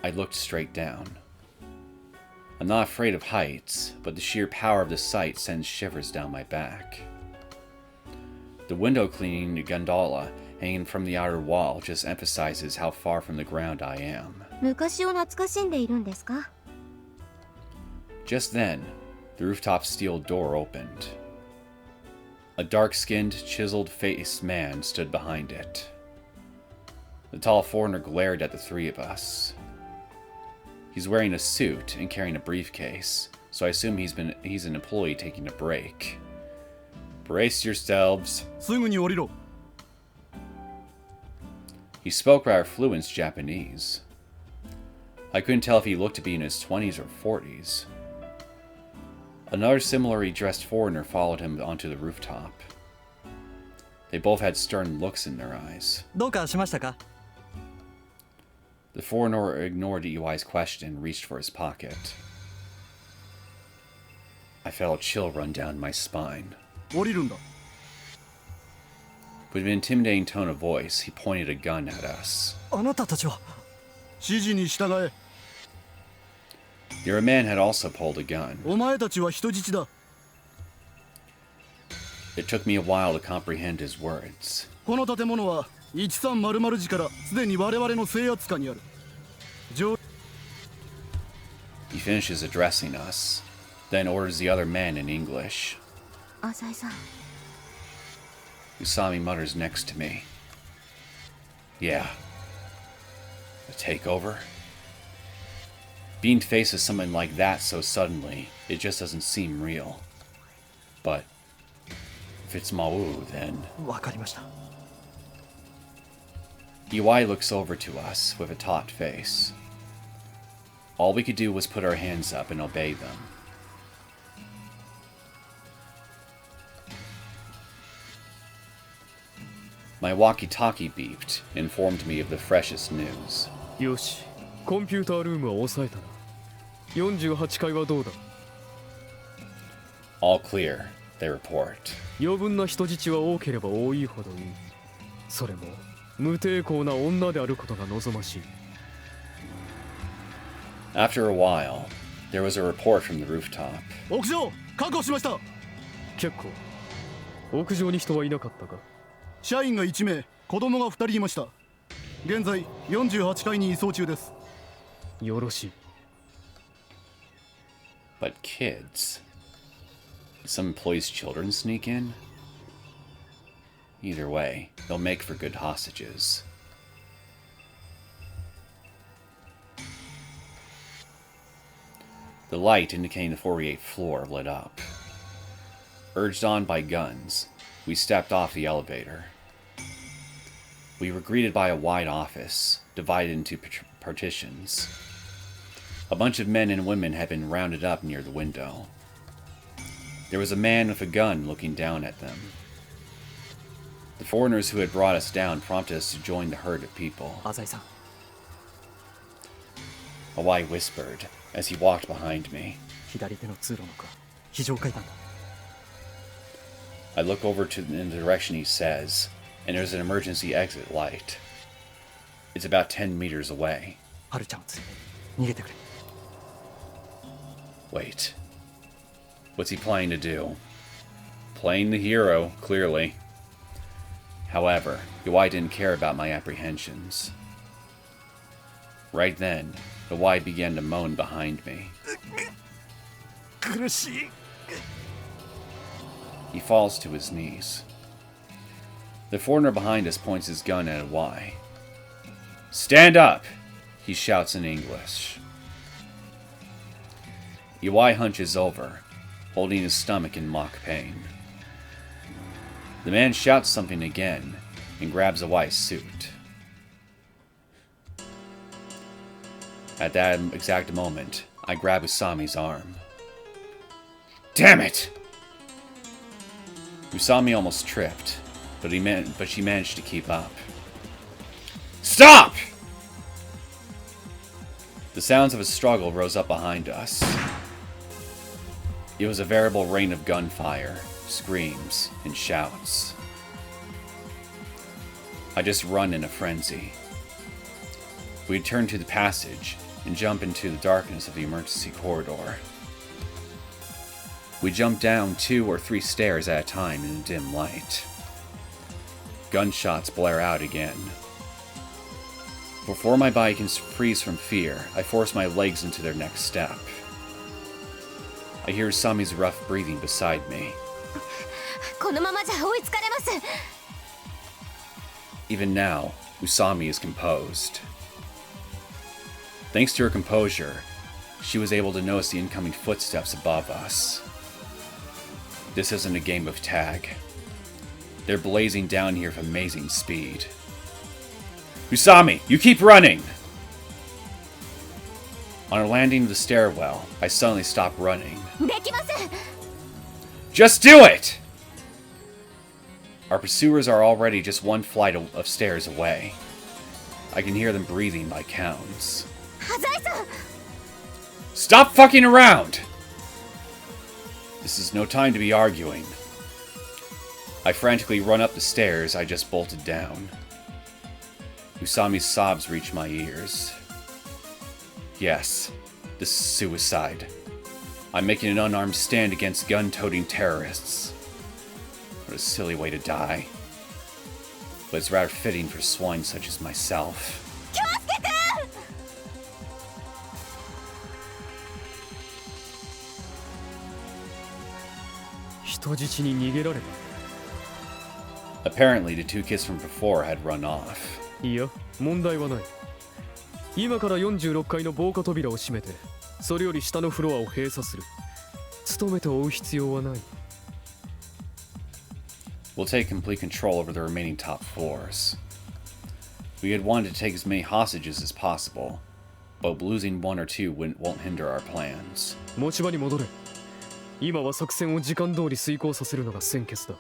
I looked straight down. I'm not afraid of heights, but the sheer power of the sight sends shivers down my back. The window cleaning gondola hanging from the outer wall just emphasizes how far from the ground I am. 昔を懐かしんでいるんですか？ Just then, the rooftop steel door opened. A dark-skinned, chiseled-faced man stood behind it. The tall foreigner glared at the three of us. He's wearing a suit and carrying a briefcase, so I assume he's an employee taking a break. Brace yourselves. すぐに降りろ。 He spoke rather fluent Japanese. I couldn't tell if he looked to be in his 20s or 40s. Another similarly dressed foreigner followed him onto the rooftop. They both had stern looks in their eyes. どうかしましたか？ The foreigner ignored Iwai's question and reached for his pocket. I felt a chill run down my spine. 降りるんだ。 With an intimidating tone of voice, he pointed a gun at us. あなたたちは。指示に従え。 The other man had also pulled a gun. お前たちは人質だ。 It took me a while to comprehend his words. この建物は1300時からすでに我々の制圧下にある。 He finishes addressing us, then orders the other man in English. 浅井さん。 Usami mutters next to me. Yeah. A takeover? Being faced with something like that so suddenly, it just doesn't seem real. But if it's Maou, then... わかりました。 Iwai looks over to us with a taut face. All we could do was put our hands up and obey them. My walkie-talkie beeped, and informed me of the freshest news. よし、コンピュータールームは抑えたな。48階はどうだ？ All clear, they report. 余分な人質は多ければ多いほどいい。それも無抵抗な女であることが望ましい。 After a while, there was a report from the rooftop. 屋上確保しました。結構。屋上に人はいなかったか？社員が1名、子供が2人いました。現在48階に移送中です。よろしい。 But kids? Did some employees' children sneak in? Either way, they'll make for good hostages. The light indicating the 48th floor lit up. Urged on by guns, we stepped off the elevator. We were greeted by a wide office, divided into partitions. A bunch of men and women had been rounded up near the window. There was a man with a gun looking down at them. The foreigners who had brought us down prompted us to join the herd of people. 浅井さん。 Hawaii whispered as he walked behind me. 左手の通路のか非常階段だ。I look over in the direction he says, and there's an emergency exit light. It's about 10 meters away. ハルちゃんを連れ逃げてくれ。 Wait. What's he planning to do? Playing the hero, clearly. However, Yawai didn't care about my apprehensions. Right then, Yawai began to moan behind me. 苦しい。 He falls to his knees. The foreigner behind us points his gun at Yawai. Stand up! He shouts in English. Yawai hunches over, holding his stomach in mock pain. The man shouts something again and grabs Yawai's suit. At that exact moment, I grab Usami's arm. Damn it! Usami almost tripped, but she managed to keep up. Stop! The sounds of a struggle rose up behind us. It was a veritable rain of gunfire, screams, and shouts. I just run in a frenzy. We turn to the passage and jump into the darkness of the emergency corridor. We jump down 2 or 3 stairs at a time in the dim light. Gunshots blare out again. Before my body can freeze from fear, I force my legs into their next step. I hear Sami's rough breathing beside me. このままじゃ追いつかれます。 Even now, Usami is composed. Thanks to her composure, she was able to notice the incoming footsteps above us. This isn't a game of tag. They're blazing down here with amazing speed. Usami, you keep running! On our landing of the stairwell, I suddenly stop running. できます。 Just do it! Our pursuers are already just 1 flight of stairs away. I can hear them breathing by counts. ハザイさん。 Stop fucking around! This is no time to be arguing. I frantically run up the stairs I just bolted down. Usami's sobs reach my ears. Yes, this is suicide. I'm making an unarmed stand against gun-toting terrorists. What a silly way to die. But it's rather fitting for swine such as myself. 京介くん。 人質に逃げられば。 Apparently, the 2 kids from before had run off. いや、問題はない。今から46階の防火扉を閉めて、それより下のフロアを閉鎖する。努めて追う必要はない。 We'll take complete control over the remaining top floors. We had wanted to take as many hostages as possible, but losing 1 or 2 won't hinder our plans. 持ち場に戻れ。今は作戦を時間通り遂行させるのが先決だ。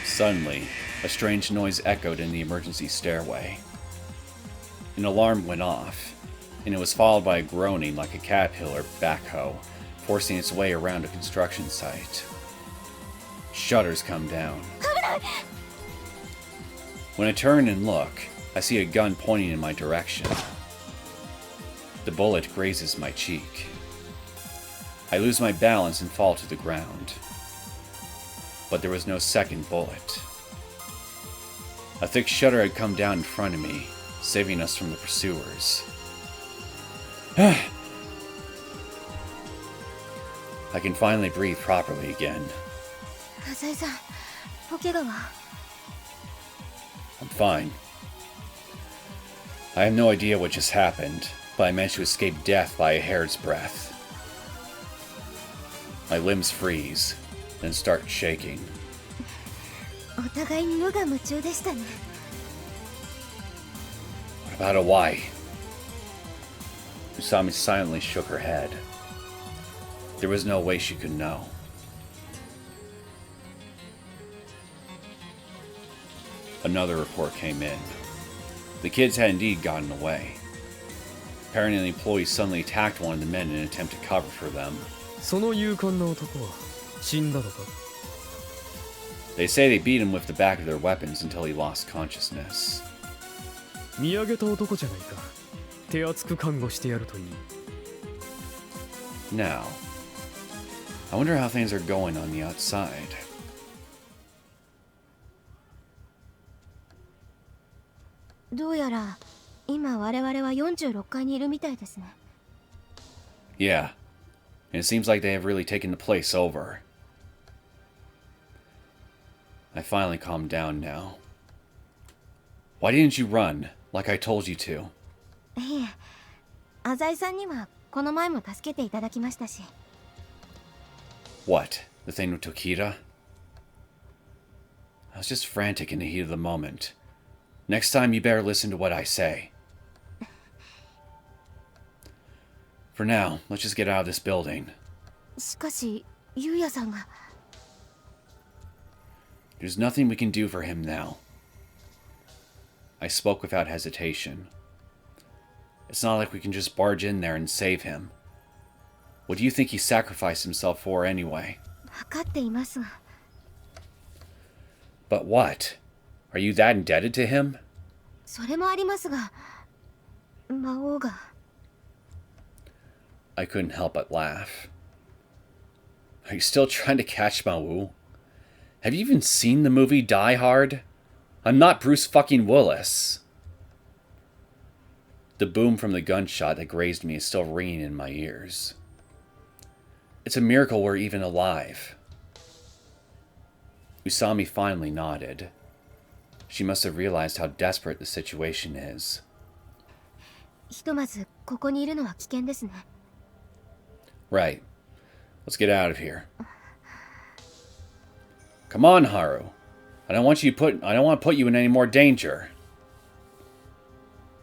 Suddenly, a strange noise echoed in the emergency stairway. An alarm went off, and it was followed by a groaning like a caterpillar backhoe forcing its way around a construction site. Shutters come down. When I turn and look, I see a gun pointing in my direction. The bullet grazes my cheek. I lose my balance and fall to the ground. But there was no second bullet. A thick shutter had come down in front of me, saving us from the pursuers. I can finally breathe properly again. ハザイさん、お怪我は？ I'm fine. I have no idea what just happened, but I managed to escape death by a hair's breadth. My limbs freeze, then start shaking. お互い無我夢中でしたね。 What about Hawaii? Usami silently shook her head. There was no way she could know. Another report came in. The kids had indeed gotten away. Apparently, the employees suddenly attacked one of the men in an attempt to cover for them. その勇敢な男は死んだのか？ They say they beat him with the back of their weapons until he lost consciousness. 見上げた男じゃないか。手厚く看護してやるといい。 Now, I wonder how things are going on the outside. どうやら今我々は46階にいるみたいですね。 Yeah, and it seems like they have really taken the place over. I finally calmed down now. Why didn't you run, like I told you to? いえ、浅井さんにはこの前も助けていただきましたし。 What? The thing with Tokita? I was just frantic in the heat of the moment. Next time you better listen to what I say. For now, let's just get out of this building. しかし、ゆうやさんが。 There's nothing we can do for him now. I spoke without hesitation. It's not like we can just barge in there and save him. What do you think he sacrificed himself for anyway? 分かっていますが。 But what? Are you that indebted to him? それもありますが、魔王が。 I couldn't help but laugh. Are you still trying to catch Maou? Have you even seen the movie Die Hard? I'm not Bruce fucking Willis. The boom from the gunshot that grazed me is still ringing in my ears. It's a miracle we're even alive. Usami finally nodded. She must have realized how desperate the situation is. ひとまずここにいるのは危険ですね。 Right. Let's get out of here. Come on, Haru. I don't want to put you in any more danger.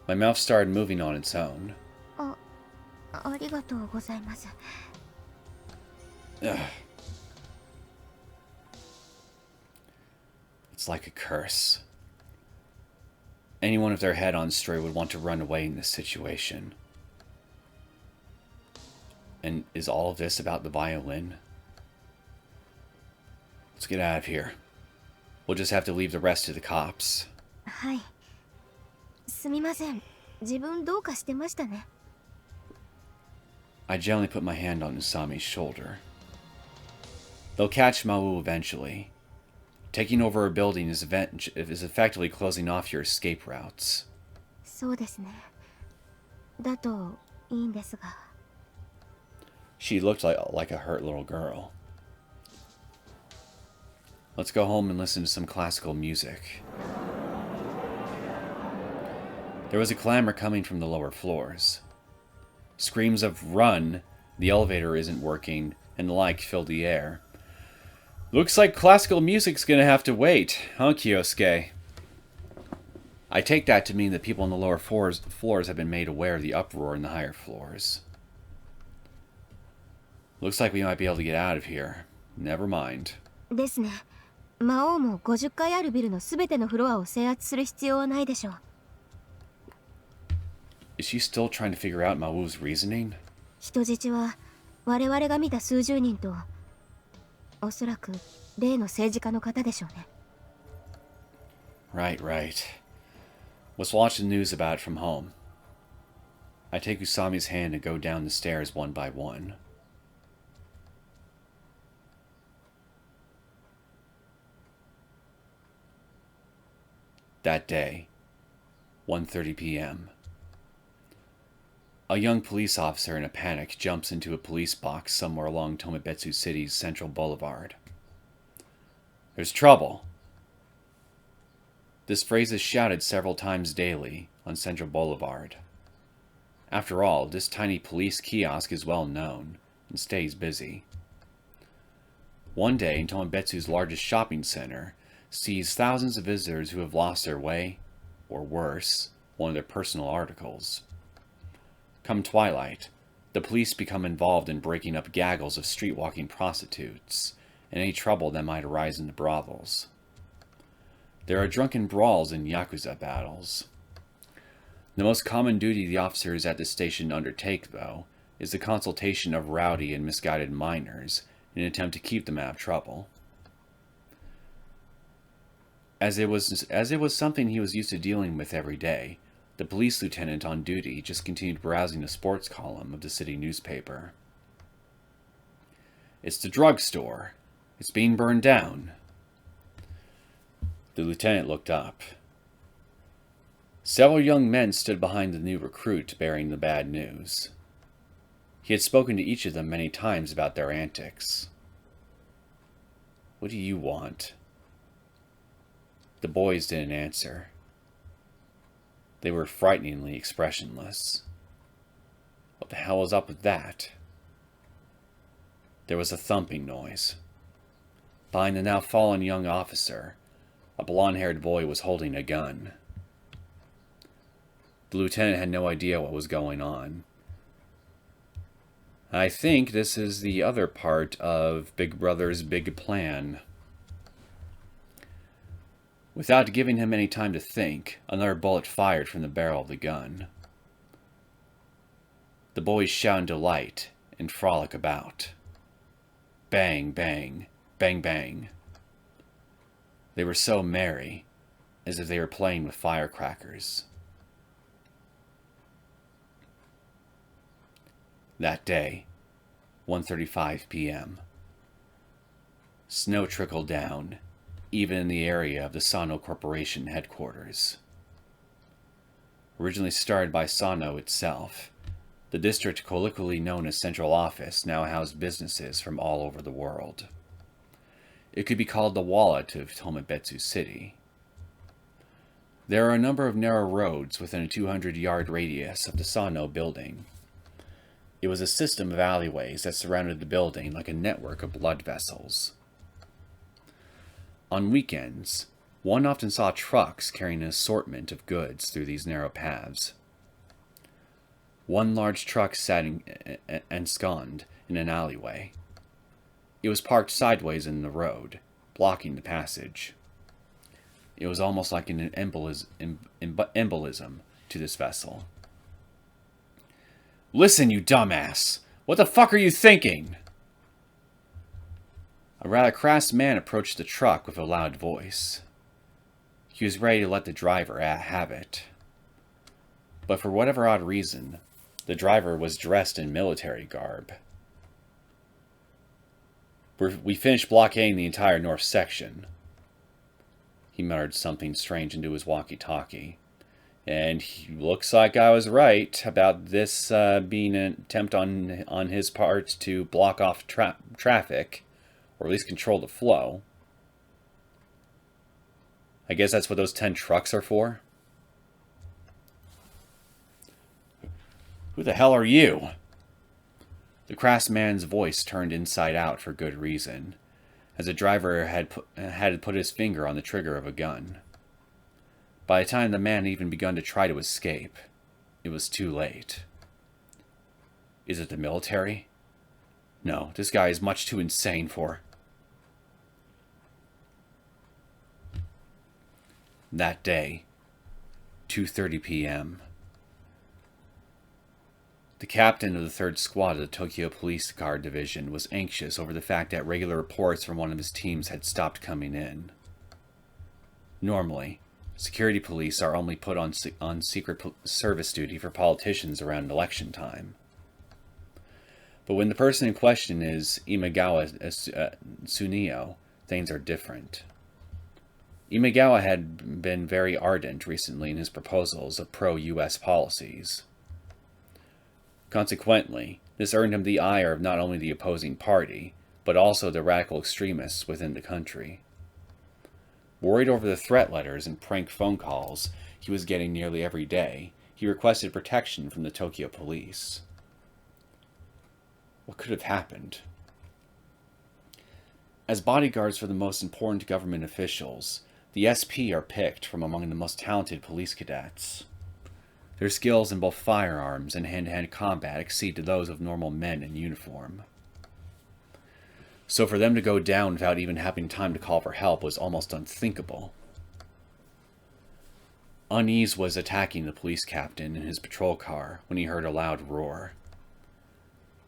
My mouth started moving on its own. ありがとうございます。 Ugh. It's like a curse. Anyone with their head on straight would want to run away in this situation. And is all of this about the violin? Let's get out of here. We'll just have to leave the rest to the cops. はい。すみません。自分どうかしてましたね。 I gently put my hand on Usami's shoulder. They'll catch Maou eventually. Taking over a building is effectively closing off your escape routes. そうですね。だといいんですが。 She looked like a hurt little girl. Let's go home and listen to some classical music. There was a clamor coming from the lower floors. Screams of "Run! The elevator isn't working!" and the like filled the air. Looks like classical music's gonna have to wait, huh, Kyosuke? I take that to mean that people on the lower floors have been made aware of the uproar in the higher floors. Looks like we might be able to get out of here. Never mind. ですね。魔王も50階あるビルのすべてのフロアを制圧する必要はないでしょう。 Is she still trying to figure out Maou's reasoning? 人質は我々が見た数十人と、おそらく例の政治家の方でしょうね。 Right. Let's watch the news about it from home. I take Usami's hand and go down the stairs one by one. That day, 1:30 p.m. A young police officer in a panic jumps into a police box somewhere along Tomibetsu City's Central Boulevard. There's trouble. This phrase is shouted several times daily on Central Boulevard. After all, this tiny police kiosk is well known and stays busy. One day, Tomibetsu's largest shopping center sees thousands of visitors who have lost their way, or worse, one of their personal articles. Come twilight, the police become involved in breaking up gaggles of street-walking prostitutes and any trouble that might arise in the brothels. There are drunken brawls and Yakuza battles. The most common duty the officers at this station undertake, though, is the consultation of rowdy and misguided minors in an attempt to keep them out of trouble. As it was something he was used to dealing with every day, the police lieutenant on duty just continued browsing the sports column of the city newspaper. "It's the drugstore. It's being burned down." The lieutenant looked up. Several young men stood behind the new recruit bearing the bad news. He had spoken to each of them many times about their antics. "What do you want?" The boys didn't answer. They were frighteningly expressionless. What the hell was up with that? There was a thumping noise. Behind the now fallen young officer, a blonde-haired boy was holding a gun. The lieutenant had no idea what was going on. I think this is the other part of Big Brother's big plan. Without giving him any time to think, another bullet fired from the barrel of the gun. The boys shout in delight and frolic about. Bang, bang, bang, bang. They were so merry, as if they were playing with firecrackers. That day, 1:35 p.m. Snow trickled down, even in the area of the Sano Corporation headquarters. Originally started by Sano itself, the district colloquially known as Central Office now housed businesses from all over the world. It could be called the wallet of Tomebetsu City. There are a number of narrow roads within a 200-yard radius of the Sano building. It was a system of alleyways that surrounded the building like a network of blood vessels. On weekends, one often saw trucks carrying an assortment of goods through these narrow paths. One large truck sat ensconced in an alleyway. It was parked sideways in the road, blocking the passage. It was almost like an embolism to this vessel. "Listen, you dumbass! What the fuck are you thinking?" A rather crass man approached the truck with a loud voice. He was ready to let the driver have it. But for whatever odd reason, the driver was dressed in military garb. "We finished blockading the entire north section." He muttered something strange into his walkie-talkie. "And he looks like I was right about this being an attempt on his part to block off traffic, or at least control the flow. I guess that's what those 10 trucks are for." "Who the hell are you?" The crass man's voice turned inside out for good reason, as the driver had put his finger on the trigger of a gun. By the time the man had even begun to try to escape, it was too late. Is it the military? No, this guy is much too insane for... That day, 2:30 p.m. The captain of the 3rd Squad of the Tokyo Police Guard Division was anxious over the fact that regular reports from one of his teams had stopped coming in. Normally, security police are only put on secret service duty for politicians around election time. But when the person in question is Imagawa Tsuneo, things are different. Imagawa had been very ardent recently in his proposals of pro-US policies. Consequently, this earned him the ire of not only the opposing party, but also the radical extremists within the country. Worried over the threat letters and prank phone calls he was getting nearly every day, he requested protection from the Tokyo police. What could have happened? As bodyguards for the most important government officials, the SP are picked from among the most talented police cadets. Their skills in both firearms and hand-to-hand combat exceed to those of normal men in uniform. So for them to go down without even having time to call for help was almost unthinkable. Unease was attacking the police captain in his patrol car when he heard a loud roar.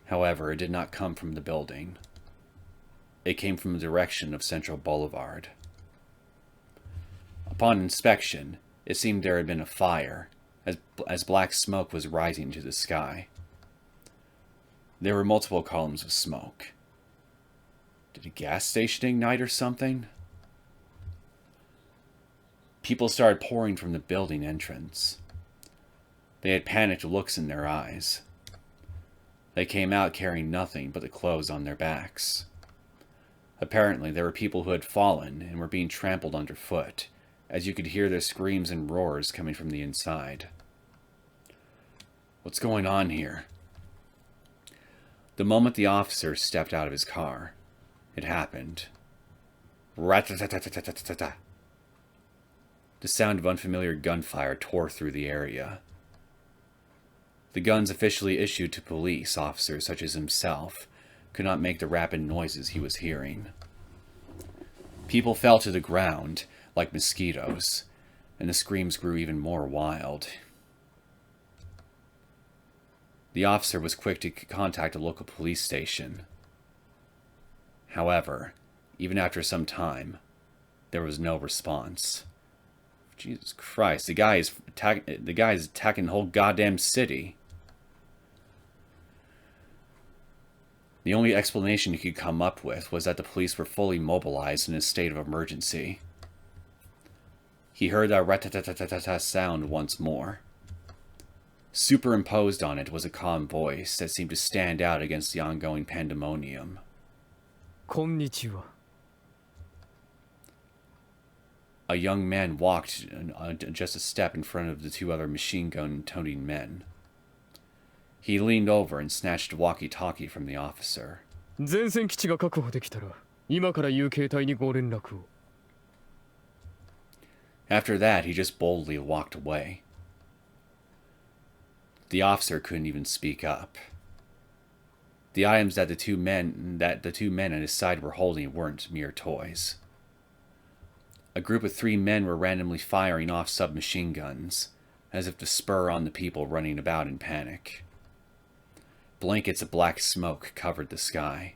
However, it did not come from the building. It came from the direction of Central Boulevard. Upon inspection, it seemed there had been a fire, as black smoke was rising to the sky. There were multiple columns of smoke. Did a gas station ignite or something? People started pouring from the building entrance. They had panicked looks in their eyes. They came out carrying nothing but the clothes on their backs. Apparently, there were people who had fallen and were being trampled underfoot, as you could hear their screams and roars coming from the inside. What's going on here? The moment the officer stepped out of his car, it happened. Rat-ta-ta-ta-ta-ta-ta-ta. The sound of unfamiliar gunfire tore through the area. The guns officially issued to police officers such as himself could not make the rapid noises he was hearing. People fell to the ground like mosquitoes, and the screams grew even more wild. The officer was quick to contact a local police station. However, even after some time, there was no response. Jesus Christ, the guy is attacking the whole goddamn city. The only explanation he could come up with was that the police were fully mobilized in a state of emergency. He heard that rat-ta-ta-ta-ta-ta sound once more. Superimposed on it was a calm voice that seemed to stand out against the ongoing pandemonium. Konnichiwa. A young man walked just a step in front of the two other machine gun-toting men. He leaned over and snatched a walkie-talkie from the officer. 前線基地が確保できたら、今から言う携帯にご連絡を。After that, he just boldly walked away. The officer couldn't even speak up. The items that the two men at his side were holding weren't mere toys. A group of 3 men were randomly firing off submachine guns, as if to spur on the people running about in panic. Blankets of black smoke covered the sky.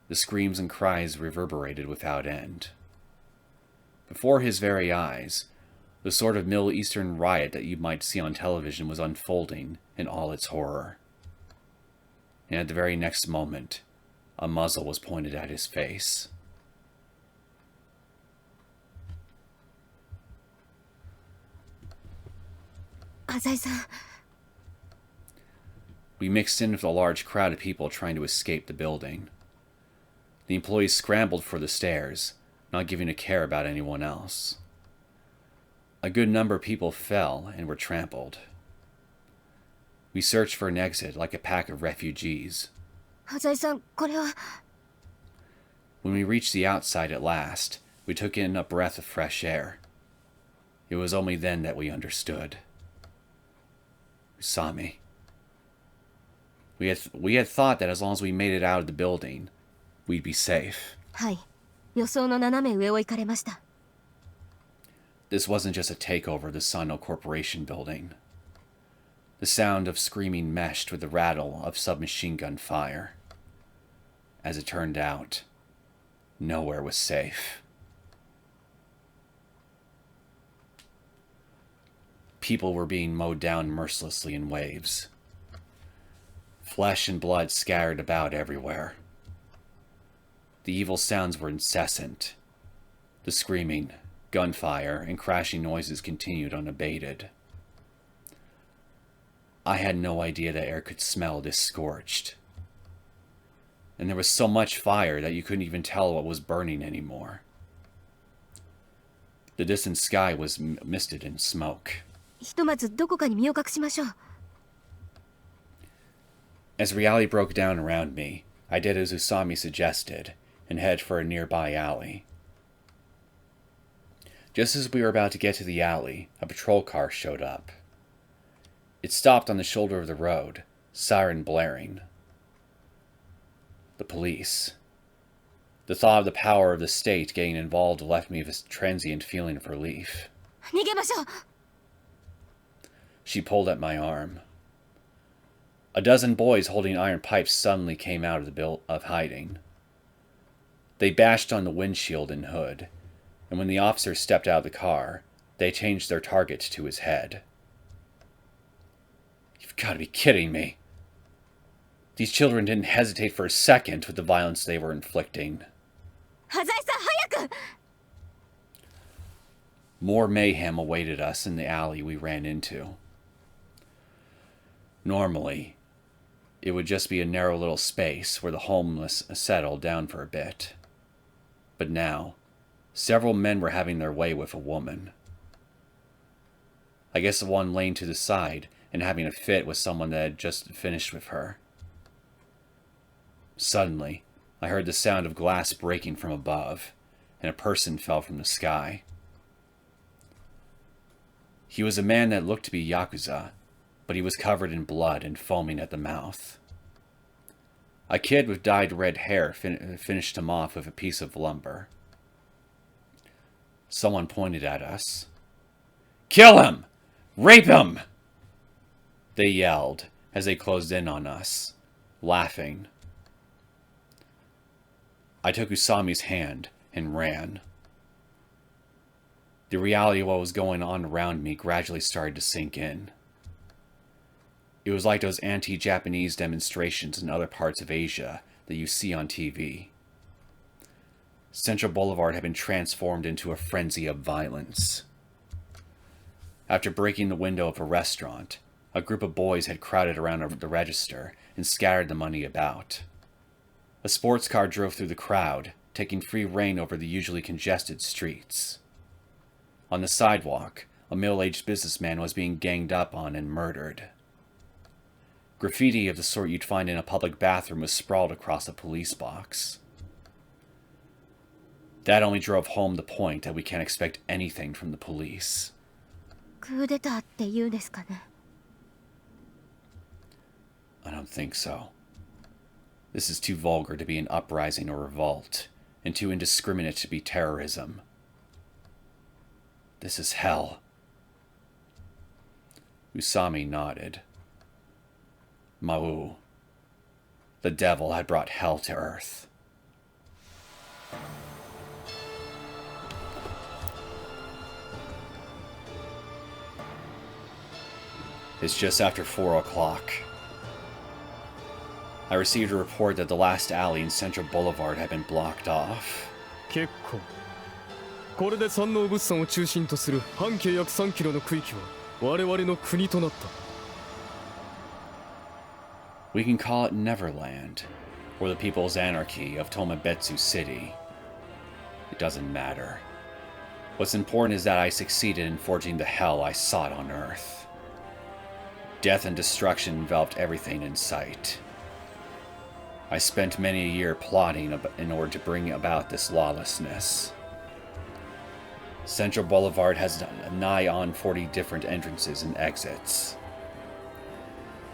The screams and cries reverberated without end. Before his very eyes, the sort of Middle Eastern riot that you might see on television was unfolding in all its horror. And at the very next moment, a muzzle was pointed at his face. We mixed in with a large crowd of people trying to escape the building. The employees scrambled for the stairs, not giving a care about anyone else. A good number of people fell and were trampled. We searched for an exit like a pack of refugees. When we reached the outside at last, we took in a breath of fresh air. It was only then that we understood. Usami. We had thought that as long as we made it out of the building, we'd be safe. はい。予想の斜め上を行かれました。This wasn't just a takeover of the Sano Corporation building. The sound of screaming meshed with the rattle of submachine gun fire. As it turned out, nowhere was safe. People were being mowed down mercilessly in waves. Flesh and blood scattered about everywhere. The evil sounds were incessant. The screaming, gunfire, and crashing noises continued unabated. I had no idea the air could smell this scorched. And there was so much fire that you couldn't even tell what was burning anymore. The distant sky was misted in smoke. ひとまずどこかに身を隠しましょう。As reality broke down around me, I did as Usami suggested, and headed for a nearby alley. Just as we were about to get to the alley, a patrol car showed up. It stopped on the shoulder of the road, siren blaring. The police. The thought of the power of the state getting involved left me with a transient feeling of relief. 逃げましょう。 She pulled at my arm. A dozen boys holding iron pipes suddenly came out of hiding. They bashed on the windshield and hood, and when the officer stepped out of the car, they changed their target to his head. You've got to be kidding me. These children didn't hesitate for a second with the violence they were inflicting. 端材さん早く。 More mayhem awaited us in the alley we ran into. Normally, it would just be a narrow little space where the homeless settled down for a bit. But now, several men were having their way with a woman. I guess the one laying to the side and having a fit with someone that had just finished with her. Suddenly, I heard the sound of glass breaking from above, and a person fell from the sky. He was a man that looked to be Yakuza, but he was covered in blood and foaming at the mouth. A kid with dyed red hair finished him off with a piece of lumber. Someone pointed at us. "Kill him! Rape him!" They yelled as they closed in on us, laughing. I took Usami's hand and ran. The reality of what was going on around me gradually started to sink in. It was like those anti-Japanese demonstrations in other parts of Asia that you see on TV. Central Boulevard had been transformed into a frenzy of violence. After breaking the window of a restaurant, a group of boys had crowded around the register and scattered the money about. A sports car drove through the crowd, taking free rein over the usually congested streets. On the sidewalk, a middle-aged businessman was being ganged up on and murdered. Graffiti of the sort you'd find in a public bathroom was sprawled across a police box. That only drove home the point that we can't expect anything from the police. クーデターって言うんですかね。 I don't think so. This is too vulgar to be an uprising or revolt, and too indiscriminate to be terrorism. This is hell. Usami nodded. Maou. The devil had brought hell to earth. It's just after 4 o'clock. I received a report that the last alley in Central Boulevard had been blocked off. 結構これで山王物産を中心とする半径約3キロの区域は我々の国となった。 We can call it Neverland, or the People's Anarchy of Tomabetsu City. It doesn't matter. What's important is that I succeeded in forging the hell I sought on Earth. Death and destruction enveloped everything in sight. I spent many a year plotting in order to bring about this lawlessness. Central Boulevard has nigh on 40 different entrances and exits.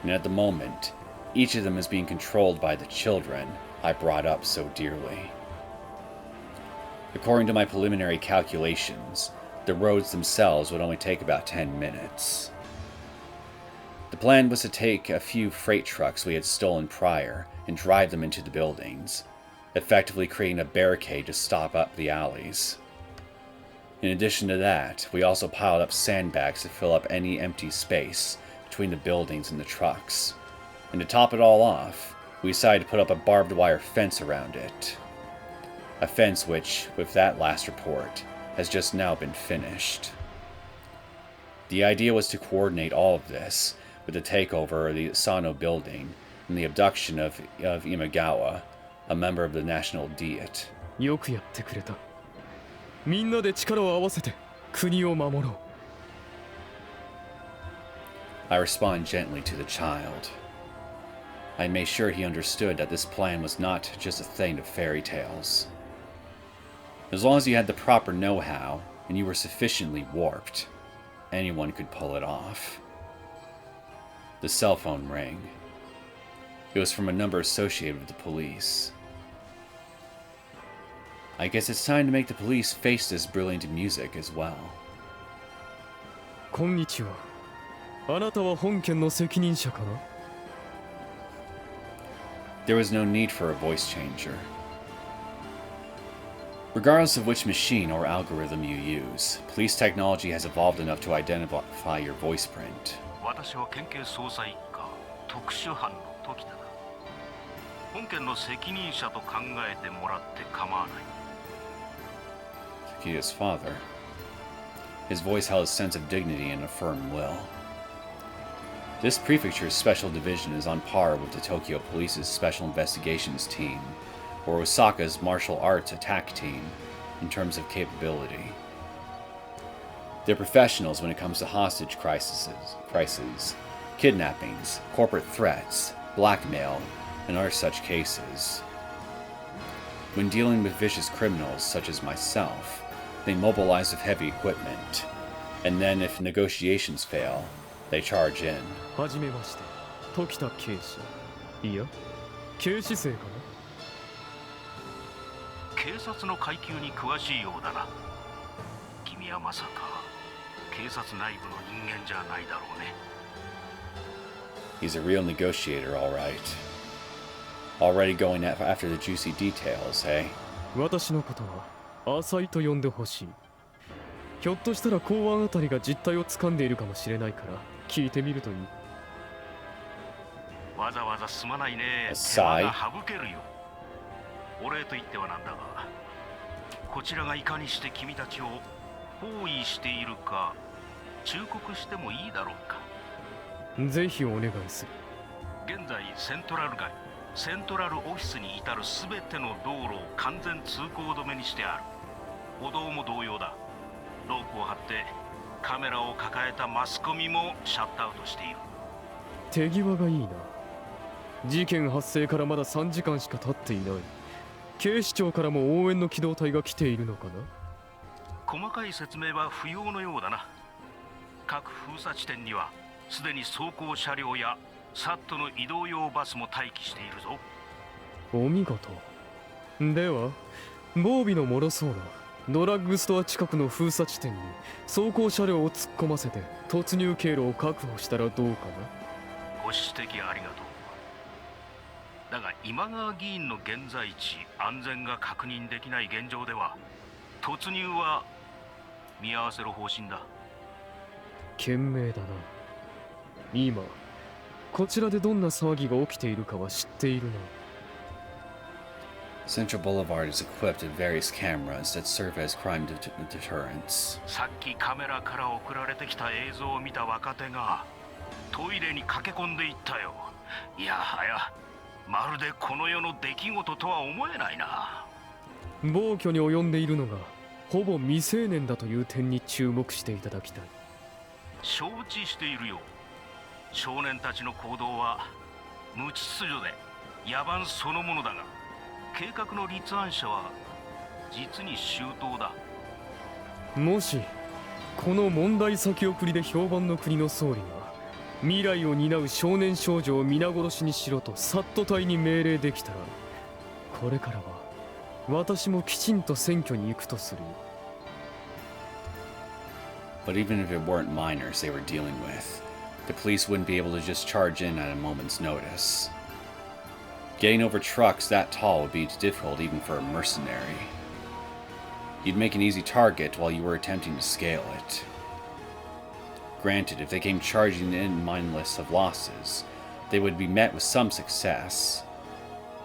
And at the moment, each of them is being controlled by the children I brought up so dearly. According to my preliminary calculations, the roads themselves would only take about 10 minutes. The plan was to take a few freight trucks we had stolen prior and drive them into the buildings, effectively creating a barricade to stop up the alleys. In addition to that, we also piled up sandbags to fill up any empty space between the buildings and the trucks. And to top it all off, we decided to put up a barbed wire fence around it. A fence which, with that last report, has just now been finished. The idea was to coordinate all of this with the takeover of the Sano building and the abduction of Imagawa, a member of the National Diet. よくやってくれた。みんなで力を合わせて国を守ろう。 I respond gently to the child. I made sure he understood that this plan was not just a thing of fairy tales. As long as you had the proper know-how and you were sufficiently warped, anyone could pull it off. The cell phone rang. It was from a number associated with the police. I guess it's time to make the police face this brilliant music as well. こんにちは。あなたは本件の責任者かな？ There was no need for a voice changer. Regardless of which machine or algorithm you use, police technology has evolved enough to identify your voice print. 私は県警捜査一課特殊班の時田だ。本件の責任者と考えてもらって構わない。Takeda's father. His voice held a sense of dignity and a firm will. This prefecture's special division is on par with the Tokyo Police's special investigations team, or Osaka's martial arts attack team, in terms of capability. They're professionals when it comes to hostage crises, kidnappings, corporate threats, blackmail, and other such cases. When dealing with vicious criminals such as myself, they mobilize with heavy equipment, and then if negotiations fail, they charge in. はじめまして、時田警視。いや、警視正かな？警察の階級に詳しいようだな。君はまさか警察内部の人間じゃないだろうね。He's a real negotiator, all right. Already going after the juicy details, hey? 私のことは浅井と呼んでほしい。ひょっとしたら公安あたりが実態を掴んでいるかもしれないから聞いてみるといい。わざわざすまないね。手浅井間が省けるよ。お礼と言ってはなんだが、こちらがいかにして君たちを包囲しているか忠告してもいいだろうか。ぜひお願いする。現在セントラル街、セントラルオフィスに至るすべての道路を完全通行止めにしてある。歩道も同様だ。ロープを張ってカメラを抱えたマスコミもシャットアウトしている。手際がいいな。事件発生からまだ3時間しか経っていない。警視庁からも応援の機動隊が来ているのかな？細かい説明は不要のようだな。各封鎖地点にはすでに走行車両やサットの移動用バスも待機しているぞ。お見事。では防備の脆そうなドラッグストア近くの封鎖地点に走行車両を突っ込ませて突入経路を確保したらどうかな？ご指摘ありがとう。だが今川議員の現在地、安全が確認できない現状では突入は見合わせる方針だ。賢明だな。今こちらでどんな騒ぎが起きているかは知っているな。Central Boulevard is equipped with various cameras that serve as crime deterrents. さっきカメラから送られてきた映像を見た若手がトイレに駆け込んでいったよ。いやはや、まるでこの世の出来事とは思えないな。暴挙に及んでいるのがほぼ未成年だという点に注目していただきたい。承知しているよ。少年たちの行動は無秩序で野蛮そのものだが、計画の立案者は実に周到だ。もしこの問題先送りで評判の国の総理が未来を担う少年少女を皆殺しにしろとサット隊に命令できたら、これからは私もきちんと選挙に行くとするよ。But even if it weren't minors they were dealing with, the police wouldn't be able to just charge in at a moment's notice. Getting over trucks that tall would be difficult even for a mercenary. You'd make an easy target while you were attempting to scale it. Granted, if they came charging in mindless of losses, they would be met with some success.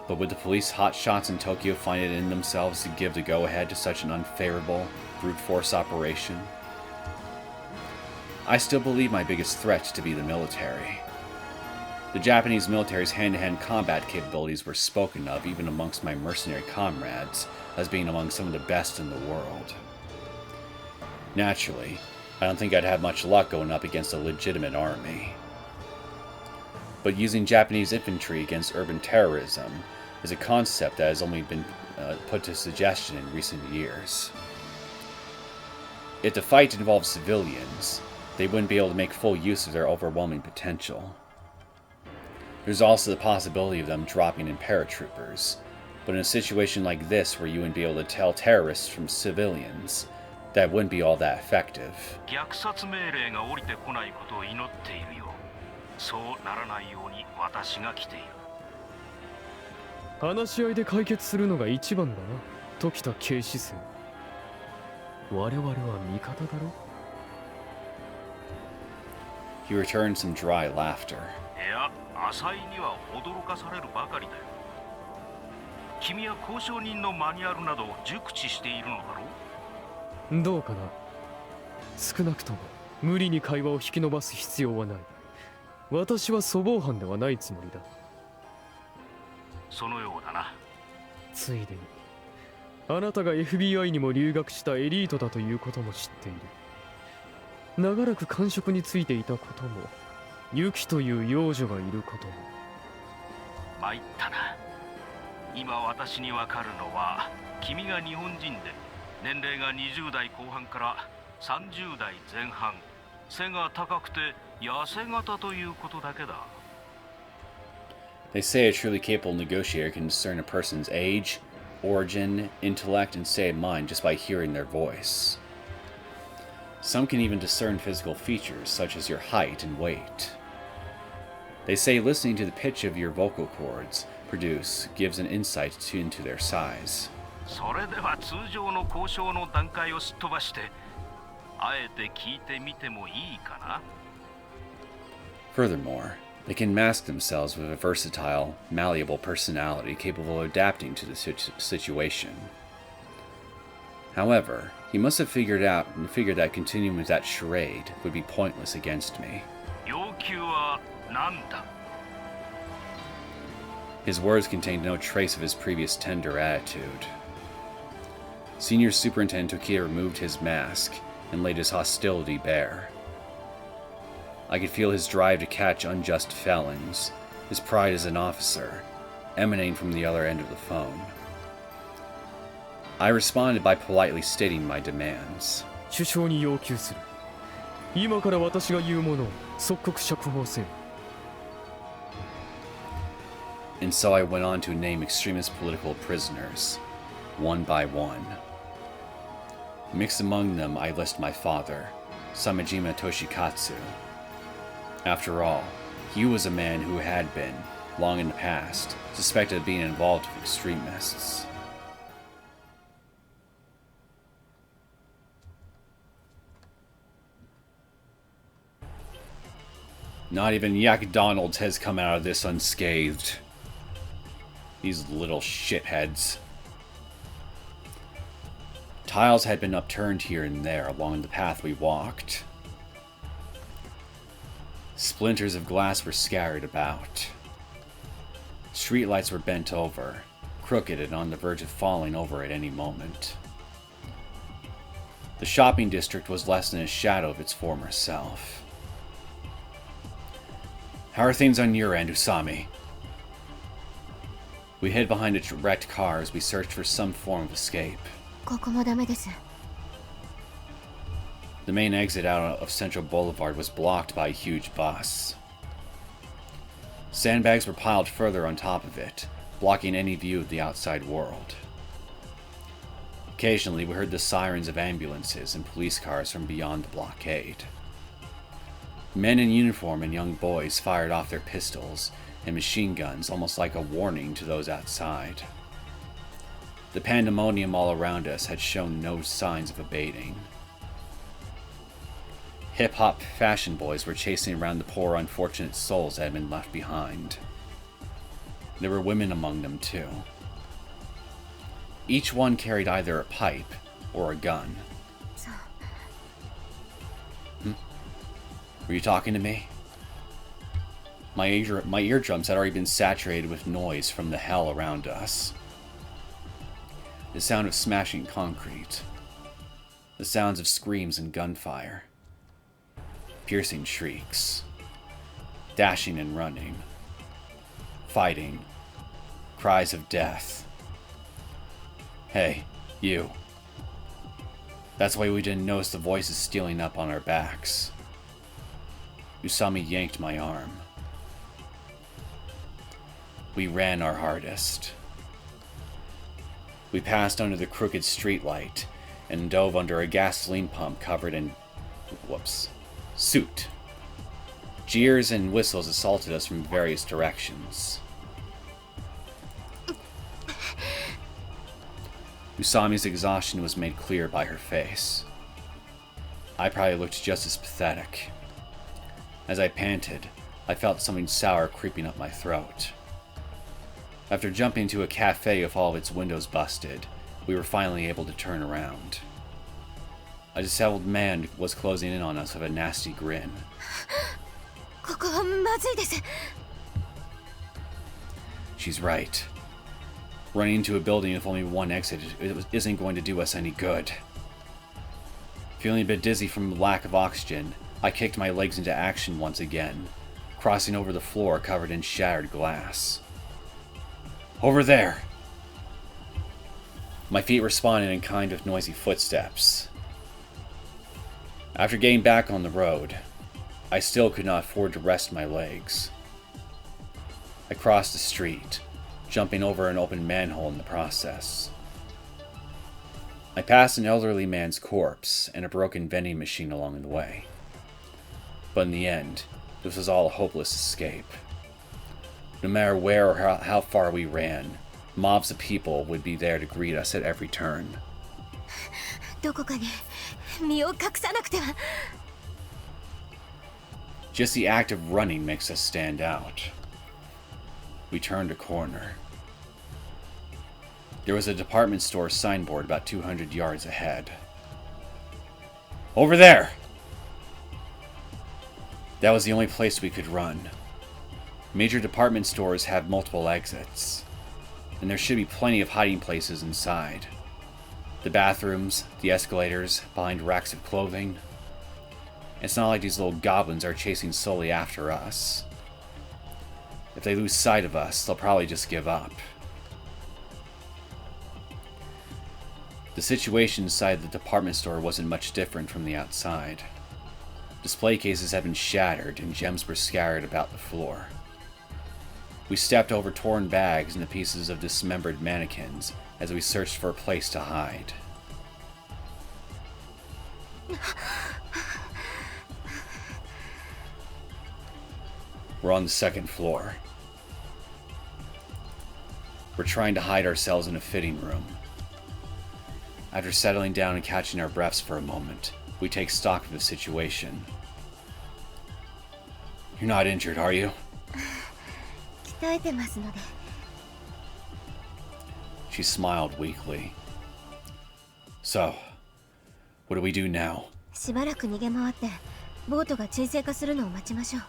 But would the police hotshots in Tokyo find it in themselves to give the go-ahead to such an unfavorable, brute force operation? I still believe my biggest threat to be the military. The Japanese military's hand-to-hand combat capabilities were spoken of even amongst my mercenary comrades as being among some of the best in the world. Naturally, I don't think I'd have much luck going up against a legitimate army. But using Japanese infantry against urban terrorism is a concept that has only been put to suggestion in recent years. If the fight involved civilians, they wouldn't be able to make full use of their overwhelming potential. There's also the possibility of them dropping in paratroopers, but in a situation like this where you wouldn't be able to tell terrorists from civilians, that wouldn't be all that effective. 虐殺命令が降りてこないことを祈っているよ。そうならないように私が来ている。話し合いで解決するのが一番だなときた警視生。我々は味方だろ。 He returned some dry laughter. いや、浅井には驚かされるばかりだよ。君は交渉人のマニュアルなどを熟知しているのだろう。どうかな。少なくとも無理に会話を引き延ばす必要はない。私は粗暴犯ではないつもりだ。そのようだな。ついでにあなたが FBI にも留学したエリートだということも知っている。長らく官職についていたことも、ユキという幼女がいることも。参ったな。今私にわかるのは、君が日本人で年齢が20代後半から30代前半、背が高くて痩せ型ということだけだ。They say a truly capable negotiator can discern a person's age, origin, intellect, and state of mind just by hearing their voice. Some can even discern physical features, such as your height and weight. They say listening to the pitch of your vocal cords gives an insight into their size. それでは通常の交渉の段階をすっ飛ばして、あえて聞いてみてもいいかな？ Furthermore, they can mask themselves with a versatile, malleable personality capable of adapting to the situation. However, he must have figured that continuing with that charade would be pointless against me. 要求は何だ? His words contained no trace of his previous tender attitude. Senior Superintendent Tokia removed his mask and laid his hostility bare. I could feel his drive to catch unjust felons, his pride as an officer, emanating from the other end of the phone. I responded by politely stating my demands. 首相に要求する。今から私が言うものを即刻釈放せよ。 And so I went on to name extremist political prisoners, one by one. Mixed among them, I list my father, Samejima Toshikatsu. After all, he was a man who had been, long in the past, suspected of being involved with extremists. Not even Yak Donalds has come out of this unscathed. These little shitheads. Tiles had been upturned here and there along the path we walked. Splinters of glass were scattered about. Streetlights were bent over, crooked and on the verge of falling over at any moment. The shopping district was less than a shadow of its former self. How are things on your end, Usami? We hid behind a wrecked car as we searched for some form of escape. ここもダメです。 The main exit out of Central Boulevard was blocked by a huge bus. Sandbags were piled further on top of it, blocking any view of the outside world. Occasionally, we heard the sirens of ambulances and police cars from beyond the blockade. Men in uniform and young boys fired off their pistols and machine guns almost like a warning to those outside. The pandemonium all around us had shown no signs of abating. Hip-hop fashion boys were chasing around the poor unfortunate souls that had been left behind. There were women among them too. Each one carried either a pipe or a gun. Were you talking to me? My eardrums had already been saturated with noise from the hell around us. The sound of smashing concrete. The sounds of screams and gunfire. Piercing shrieks. Dashing and running. Fighting. Cries of death. Hey, you. That's why we didn't notice the voices stealing up on our backs. Usami yanked my arm. We ran our hardest. We passed under the crooked streetlight and dove under a gasoline pump covered in soot. Jeers and whistles assaulted us from various directions. Usami's exhaustion was made clear by her face. I probably looked just as pathetic. As I panted, I felt something sour creeping up my throat. After jumping into a cafe with all of its windows busted, we were finally able to turn around. A disheveled man was closing in on us with a nasty grin. ここはまずいです。 She's right. Running into a building with only one exit isn't going to do us any good. Feeling a bit dizzy from the lack of oxygen, I kicked my legs into action once again, crossing over the floor covered in shattered glass. Over there! My feet responded in kind of noisy footsteps. After getting back on the road, I still could not afford to rest my legs. I crossed the street, jumping over an open manhole in the process. I passed an elderly man's corpse and a broken vending machine along the way. But in the end, this was all a hopeless escape. No matter where or how far we ran, mobs of people would be there to greet us at every turn. どこかに身を隠さなくては。 Just the act of running makes us stand out. We turned a corner. There was a department store signboard about 200 yards ahead. Over there! That was the only place we could run. Major department stores have multiple exits, and there should be plenty of hiding places inside. The bathrooms, the escalators, behind racks of clothing. It's not like these little goblins are chasing solely after us. If they lose sight of us, they'll probably just give up. The situation inside the department store wasn't much different from the outside. Display cases had been shattered and gems were scattered about the floor. We stepped over torn bags and the pieces of dismembered mannequins as we searched for a place to hide. We're on the second floor. We're trying to hide ourselves in a fitting room. After settling down and catching our breaths for a moment, we take stock of the situation. You're not injured, are you? 鍛えてますので。 She smiled weakly. So, what do we do now? しばらく逃げ回ってボートが沈静化するのを待ちましょう。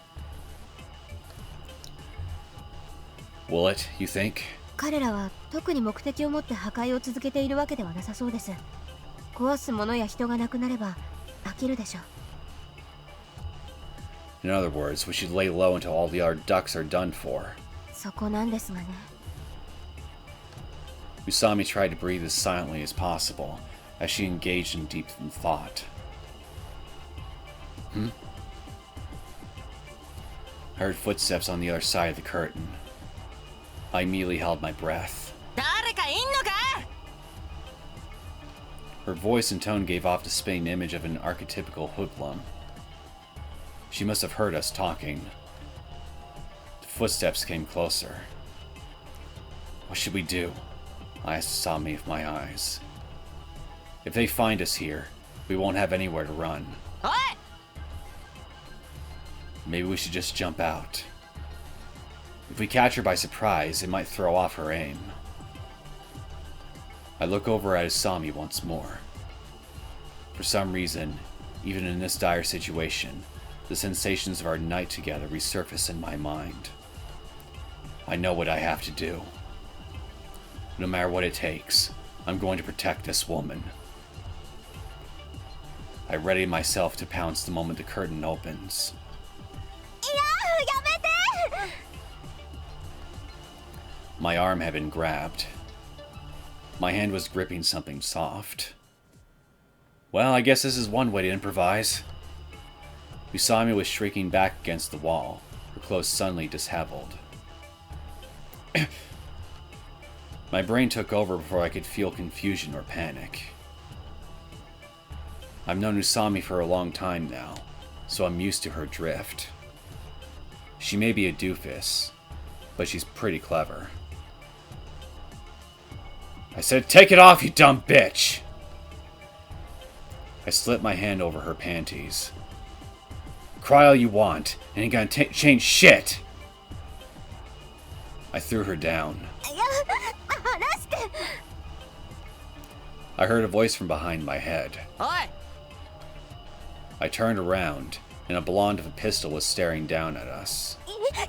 Will it, you think? 彼らは特に目的を持って破壊を続けているわけではなさそうです。壊すものや人がなくなれば飽きるでしょう。 In other words, we should lay low until all the other ducks are done for. そこなんですがね。 Usami tried to breathe as silently as possible as she engaged in deep thought. I heard footsteps on the other side of the curtain. I immediately held my breath. 誰かいんのか? Her voice and tone gave off the spinning image of an archetypical hoodlum. She must have heard us talking. The footsteps came closer. What should we do? I asked Usami with my eyes. If they find us here, we won't have anywhere to run. What? Maybe we should just jump out. If we catch her by surprise, it might throw off her aim. I look over at Usami once more. For some reason, even in this dire situation, the sensations of our night together resurface in my mind. I know what I have to do. No matter what it takes, I'm going to protect this woman. I ready myself to pounce the moment the curtain opens. My arm had been grabbed. My hand was gripping something soft. Well, I guess this is one way to improvise. Usami was shrieking back against the wall, her clothes suddenly disheveled. My brain took over before I could feel confusion or panic. I've known Usami for a long time now, so I'm used to her drift. She may be a doofus, but she's pretty clever. I said, take it off, you dumb bitch! I slipped my hand over her panties. Cry all you want, and ain't gonna change shit! I threw her down. いや離して I heard a voice from behind my head. おい I turned around, and a blonde with a pistol was staring down at us. いや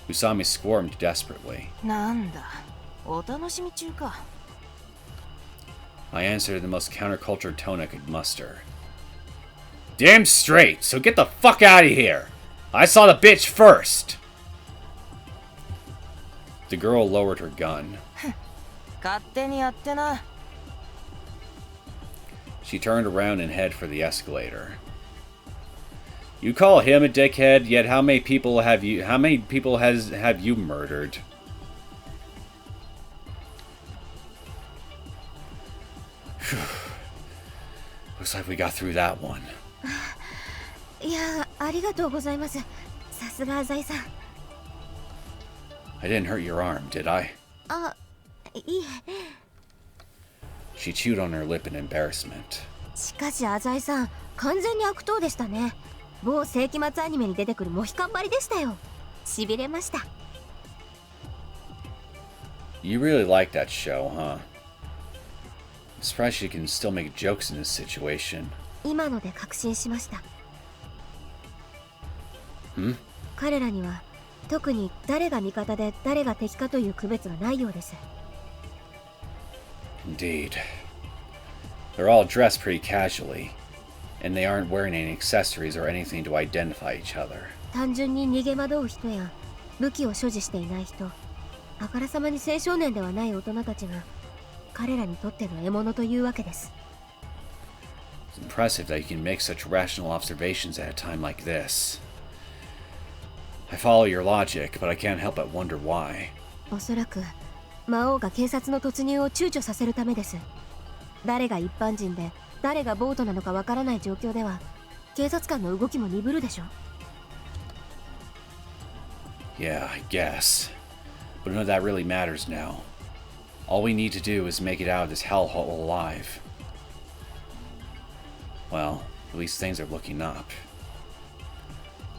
Usami squirmed desperately. なんだお楽しみ中か I answered in the most counterculture tone I could muster. Damn straight, so get the fuck out of here! I saw the bitch first! The girl lowered her gun. 勝手にやってな She turned around and headed for the escalator. You call him a dickhead, yet how many people have you murdered? Looks like we got through that one. いやありがとうございます。さすが浅井さん。 I didn't hurt your arm, did I? あ、いいえ。 She chewed on her lip in embarrassment. しかし浅井さん、完全に悪党でしたね。某世紀末アニメに出てくるモヒカンばりでしたよ。痺れました。 You really like that show, huh? I'm surprised you can still make jokes in this situation. 今ので確信しました。 彼らには特に誰が味方で誰が敵かという区別がないようです。 Indeed. They're all dressed pretty casually, and they aren't wearing any accessories or anything to identify each other. 単純に逃げ惑う人や武器を所持していない人、あからさまに青少年ではない大人たちが彼らにとっての獲物というわけです。 It's impressive that you can make such rational observations at a time like this. I follow your logic, but I can't help but wonder why. おそらく魔王が警察の突入を躊躇させるためです。誰が一般人で誰がボートなのかわからない状況では警察官の動きも鈍るでしょ。 Yeah, I guess. But none of that really matters now. All we need to do is make it out of this hellhole alive. Well, at least things are looking up.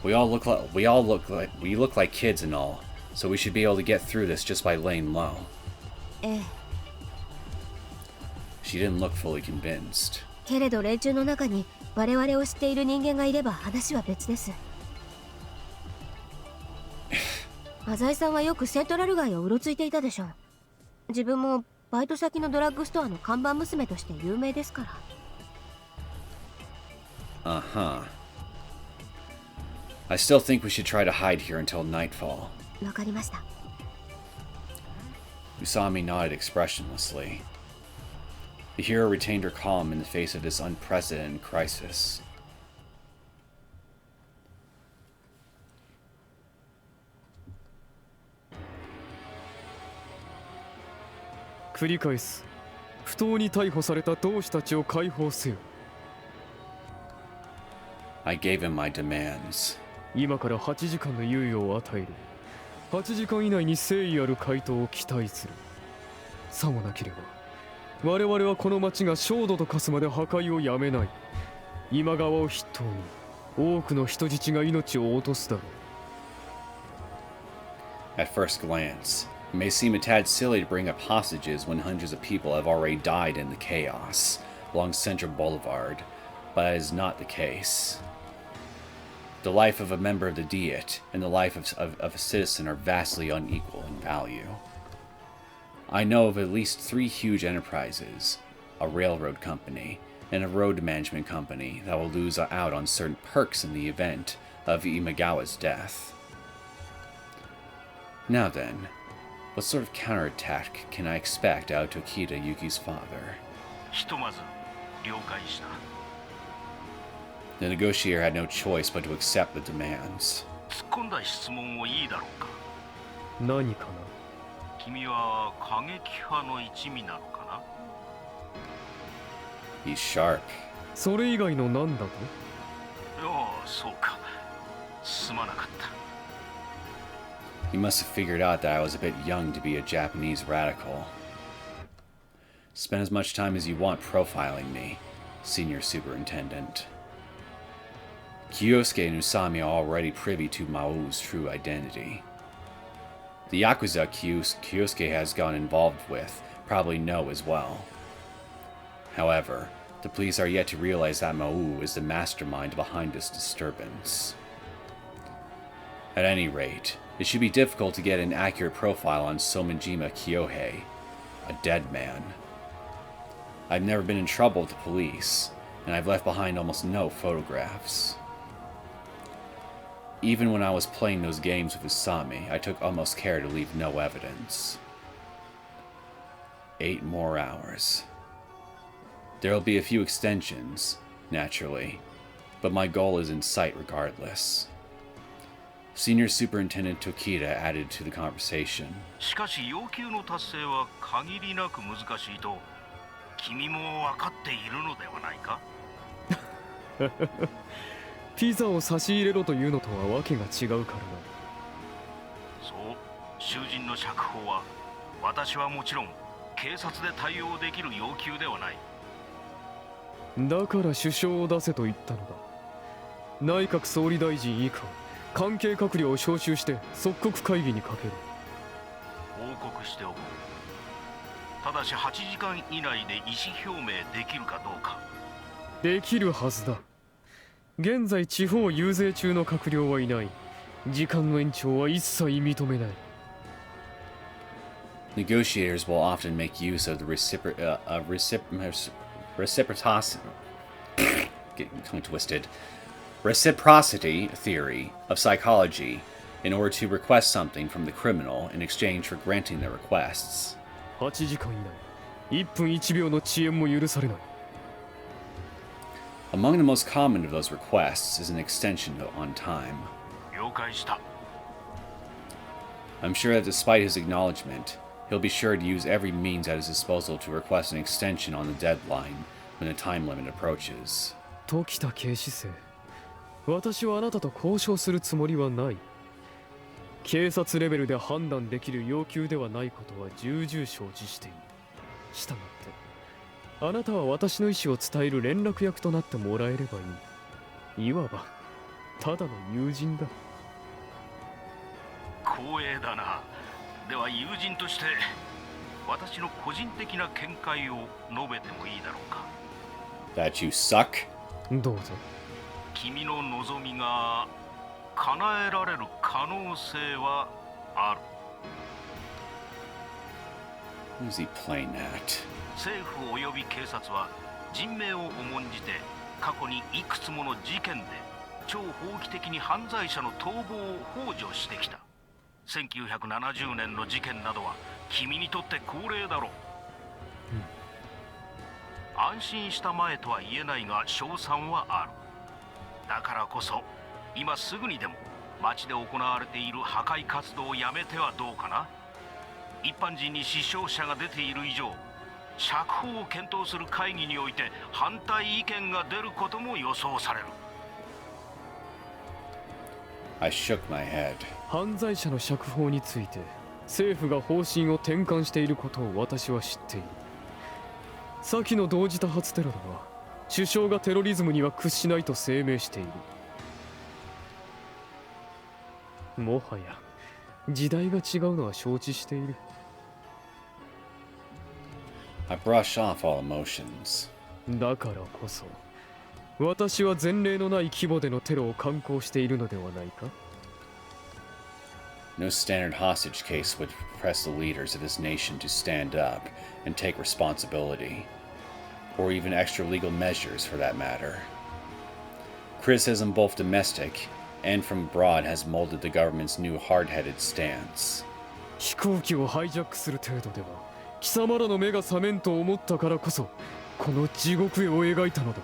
We look like kids and all, so we should be able to get through this just by laying low. ええ。 She didn't look fully convinced. けれど連中の中に我々を知っている人間がいれば話は別です。浅井さんはよくセントラル街をうろついていたでしょう。自分もバイト先のドラッグストアの看板娘として有名ですから。Uh-huh. I still think we should try to hide here until nightfall. わかりました。 Usami nodded expressionlessly. The hero retained her calm in the face of this unprecedented crisis. 繰り返す。不当に逮捕された同志たちを解放せよ。 I gave him my demands. 今から8時間の猶予を与える。8時間以内に誠意ある回答を期待する。さもなければ我々はこの町が焦土と化すまで破壊をやめない。今川を筆頭に多くの人質が命を落とすだろう。 At first glance, it may seem a tad silly to bring up hostages when hundreds of people have already died in the chaos along Central Boulevard, but that is not the case. The life of a member of the Diet and the life of a citizen are vastly unequal in value. I know of at least 3 huge enterprises, a railroad company, and a road management company that will lose out on certain perks in the event of Imagawa's death. Now then, what sort of counterattack can I expect out of Tokita Yuki's father? ひとまず了解した。 The negotiator had no choice but to accept the demands. 突っ込んだ質問をいいだろうか。何かな。君は過激派の一味なのかな。He's sharp. それ以外の何だと？ああ、そうか。すまなかった。He must have figured out that I was a bit young to be a Japanese radical. Spend as much time as you want profiling me, Senior Superintendent. Kyosuke and Usami are already privy to Maou's true identity. The Yakuza Kyosuke has gotten involved with probably know as well. However, the police are yet to realize that Maou is the mastermind behind this disturbance. At any rate, it should be difficult to get an accurate profile on Somenjima Kyohei, a dead man. I've never been in trouble with the police, and I've left behind almost no photographs. Even when I was playing those games with Usami, I took almost care to leave no evidence. 8 more hours. There'll be a few extensions, naturally, but my goal is in sight regardless. Senior Superintendent Tokita added to the conversation. しかし要求の達成は限りなく難しいと君も分かっているのではないか？ピザを差し入れろというのとはわけが違うからな。そう、囚人の釈放は私はもちろん警察で対応できる要求ではない。だから首相を出せと言ったのだ。内閣総理大臣以下関係閣僚を招集して即刻会議にかける。報告しておこう。ただし8時間以内で意思表明できるかどうか。できるはずだ。現在地方遊説中の閣僚はいない。時間の延長は一切認めない。Negotiators will often make use of the reciprocity getting tongue twisted. Reciprocity theory of psychology in order to request something from the criminal in exchange for granting their requests. 8時間以内、1分1秒の遅延も許されない。Among the most common of those requests is an extension on time. 了解した。I'm sure that despite his acknowledgement, he'll be sure to use every means at his disposal to request an extension on the deadline when the time limit approaches. 時田警視正、私はあなたと交渉するつもりはない。警察レベルで判断できる要求ではないことは重々承知している。したがって、あなたは私の意思を伝える連絡役となってもらえればいい。いわば、ただの友人だ。光栄だな。では友人として私の個人的な見解を述べてもいいだろうか。That you suck? どうぞ。君の望みが叶えられる可能性はある。Who's he playing at? 政府及び警察は人命を重んじて過去にいくつもの事件で超法規的に犯罪者の逃亡を幇助してきた。1970年の事件などは君にとって恒例だろう。安心したまえとは言えないが勝算はある。だからこそ今すぐにでも街で行われている破壊活動をやめてはどうかな。一般人に死傷者が出ている以上、釈放を検討する会議において反対意見が出ることも予想される。I shook my head. 犯罪者の釈放について政府が方針を転換していることを私は知っている。先の同時多発テロでは首相がテロリズムには屈しないと声明している。もはや時代が違うのは承知している。I brush off all emotions. だからこそ私は前例のない規模でのテロを敢行しているのではないか。No standard hostage case would press the leaders of this nation to stand up and take responsibility, or even extra legal measures for that matter. Criticism, both domestic and from abroad, has molded the government's new hard-headed stance. 飛行機をハイジャックする程度では貴様らの目が覚めんと思ったからこそこの地獄絵を描いたのだ。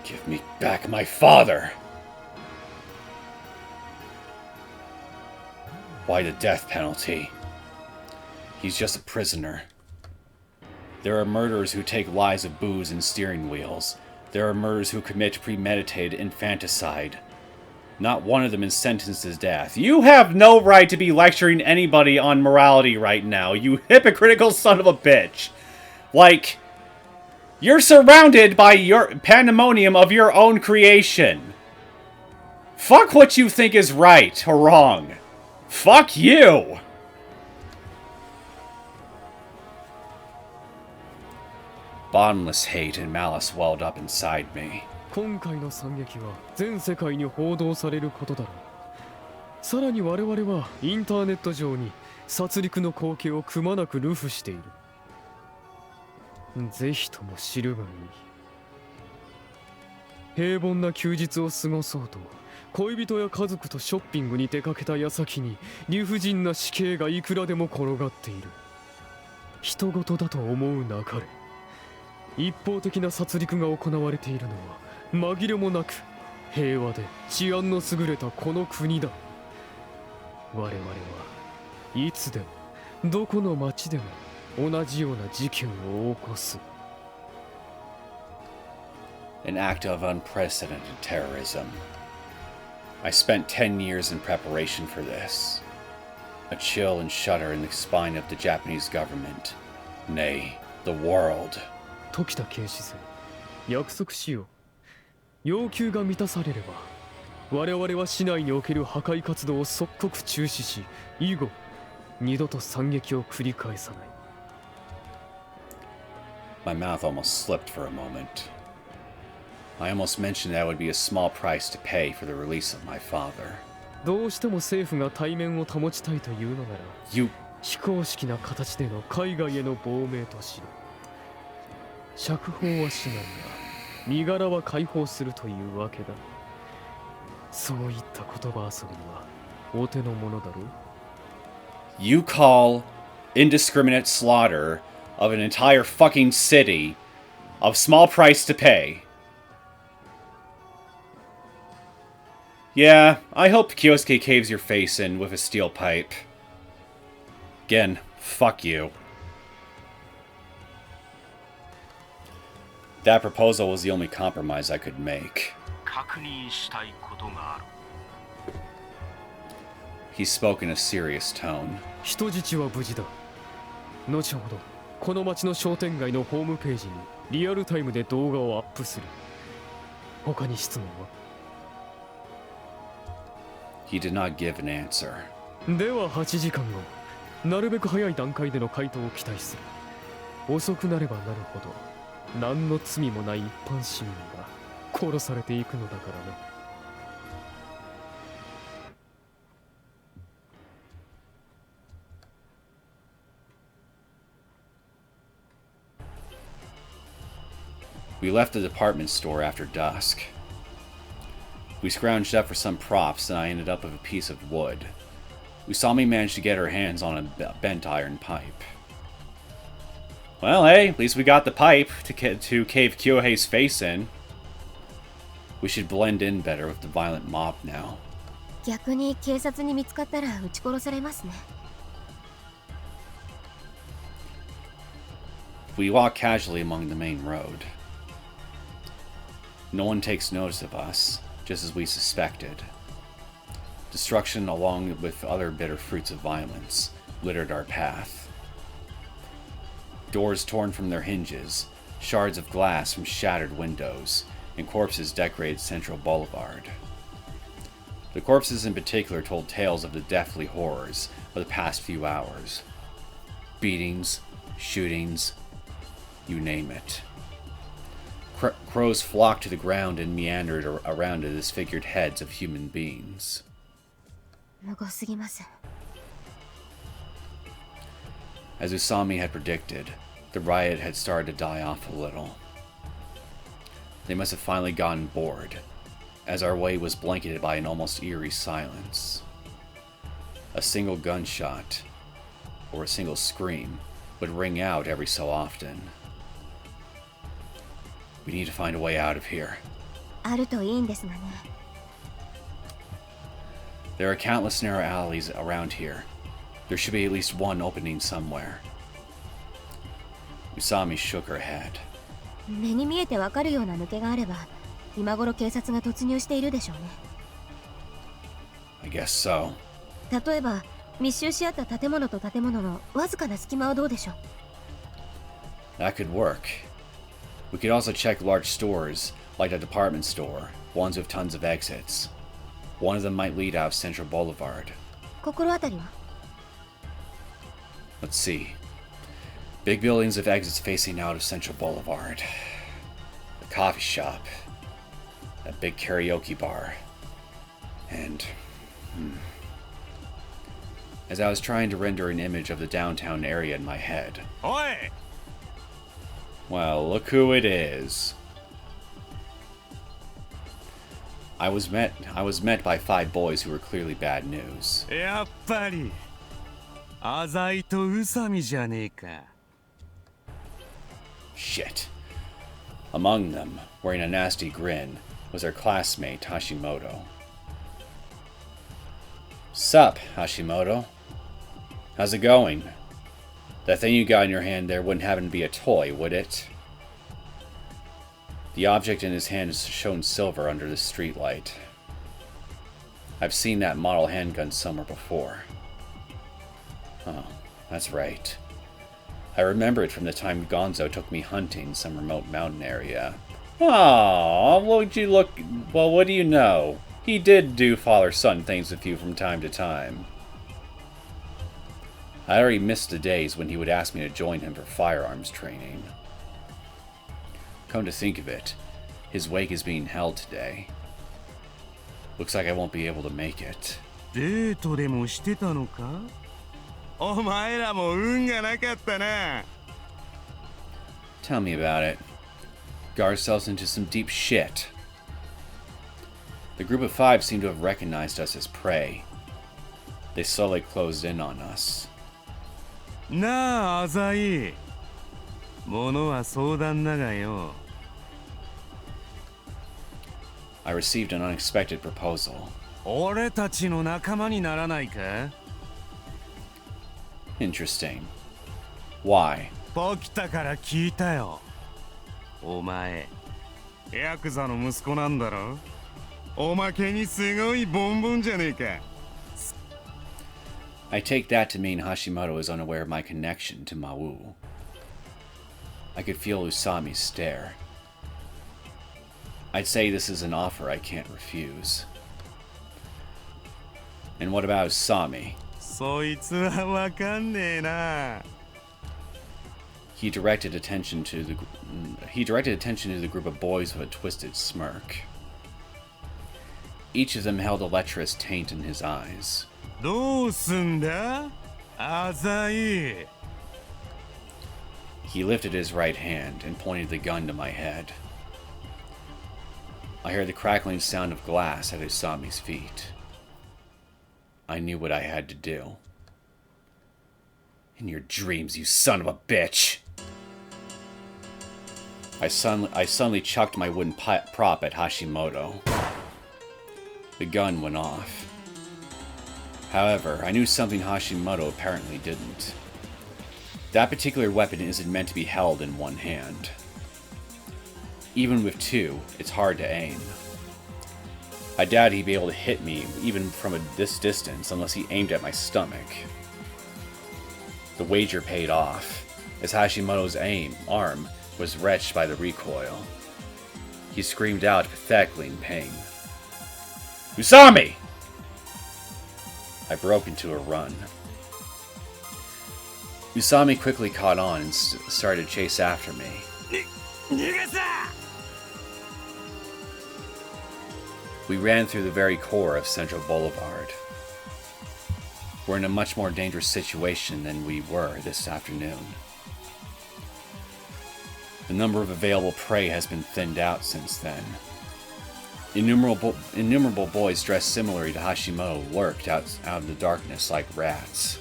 Give me back my father! Why the death penalty? He's just a prisoner. There are murderers who take lives of booze and steering wheels. There are murderers who commit premeditated infanticide. Not one of them is sentenced to death. You have no right to be lecturing anybody on morality right now, you hypocritical son of a bitch. Like, you're surrounded by your pandemonium of your own creation. Fuck what you think is right or wrong. Fuck you! Bottomless hate and malice welled up inside me. 今回の惨劇は全世界に報道されることだろう。さらに我々はインターネット上に殺戮の光景をくまなく流布している。ぜひとも知るがいい。平凡な休日を過ごそうと恋人や家族とショッピングに出かけた矢先に理不尽な死刑がいくらでも転がっている。人事だと思うなかれ。一方的な殺戮が行われているのは紛れもなく平和で治安の優れたこの国だ。我々はいつでもどこの町でも同じような事件を起こす。An act of unprecedented terrorism. I spent 10 years in preparation for this. A chill and shudder in the spine of the Japanese government. Nay, the world. 時田警視正、約束しよう。要求が満たされれば我々は市内における破壊活動を即刻中止し、以後二度と惨劇を繰り返さない。 My mouth almost slipped for a moment. I almost mentioned that would be a small price to pay for the release of my father. どうしても政府が対面を保ちたいというのなら、非公式な形での海外への亡命としろ。釈放はしないが、身柄は解放するというわけだ。そういった言葉遊びはお手の物だろう。 You call indiscriminate slaughter of an entire fucking city of small price to pay. Yeah, I hope Kyosuke caves your face in with a steel pipe. Again, fuck you. That proposal was the only compromise I could make. 確認したいことがある。 He spoke in a serious tone. 人質は無事だ。後ほどこの町の商店街のホームページにリアルタイムで動画をアップする。他に質問は？ He did not give an answer. では8時間後、なるべく早い段階での回答を期待する。遅くなればなるほど何の罪もない一般市民が殺されていくのだからな。 We left the department store after dusk. We scrounged up for some props, and I ended up with a piece of wood. Usami managed to get her hands on a bent iron pipe. Well, hey, at least we got the pipe to cave Kyohei's face in. We should blend in better with the violent mob now. 逆に警察に見つかったら撃ち殺されますね。 We walk casually along the main road. No one takes notice of us, just as we suspected. Destruction, along with other bitter fruits of violence, littered our path. Doors torn from their hinges, shards of glass from shattered windows, and corpses decorated Central Boulevard. The corpses in particular told tales of the deathly horrors of the past few hours. Beatings, shootings, you name it. Crows flocked to the ground and meandered around the disfigured heads of human beings. 無謀すぎます。 As Usami had predicted, the riot had started to die off a little. They must have finally gotten bored, as our way was blanketed by an almost eerie silence. A single gunshot, or a single scream, would ring out every so often. We need to find a way out of here. あるといいんですがね。 There are countless narrow alleys around here. There should be at least one opening somewhere. Usami shook her head. 目に見えてわかるような抜けがあれば、今頃警察が突入しているでしょうね。 I guess so. 例えば密集し合った建物と建物のわずかな隙間はどうでしょう。 That could work. We could also check large stores, like a department store, ones with tons of exits. One of them might lead out of Central Boulevard. 心当たりは？ Let's see. Big buildings with exits facing out of Central Boulevard. The coffee shop. That big karaoke bar. And... As I was trying to render an image of the downtown area in my head. Oi! Well, look who it is. I was met by 5 boys who were clearly bad news. やっぱり浅井と宇佐美じゃねえか。 Shit. Among them, wearing a nasty grin, was our classmate Hashimoto. Sup, Hashimoto? How's it going? That thing you got in your hand there wouldn't happen to be a toy, would it? The object in his hand is shown silver under the streetlight. I've seen that model handgun somewhere before. Oh, that's right. I remember it from the time Gonzo took me hunting some remote mountain area. Aww, what do you know? He did do father-son things with you from time to time. I already missed the days when he would ask me to join him for firearms training. Come to think of it, his wake is being held today. Looks like I won't be able to make it. デートでもしてたのか？お前らも運がなかったな。 Tell me about it. Got ourselves into some deep shit. The group of 5 seemed to have recognized us as prey. They slowly closed in on us. なあ、浅井。物は相談だがよ。 I received an unexpected proposal. 俺たちの仲間にならないか？ Interesting. Why? ポキタから聞いたよ。お前、ヤクザの息子なんだろ？おまけにすごいボンボンじゃねえか。 I take that to mean Hashimoto is unaware of my connection to Maou. I could feel Usami's stare. I'd say this is an offer I can't refuse. And what about Usami? そいつはわかんねえな。 He directed attention to the group of boys with a twisted smirk. Each of them held a lecherous taint in his eyes. どうすんだ？浅井。 He lifted his right hand and pointed the gun to my head. I heard the crackling sound of glass at Usami's feet. I knew what I had to do. In your dreams, you son of a bitch! I suddenly chucked my wooden prop at Hashimoto. The gun went off. However, I knew something Hashimoto apparently didn't. That particular weapon isn't meant to be held in one hand. Even with 2, it's hard to aim. I doubt he'd be able to hit me even from this distance unless he aimed at my stomach. The wager paid off, as Hashimoto's arm was wrenched by the recoil. He screamed out pathetically in pain. Usami! I broke into a run. Usami quickly caught on and started to chase after me. We ran through the very core of Central Boulevard. We're in a much more dangerous situation than we were this afternoon. The number of available prey has been thinned out since then. Innumerable boys dressed similarly to Hashimoto lurked out of the darkness like rats.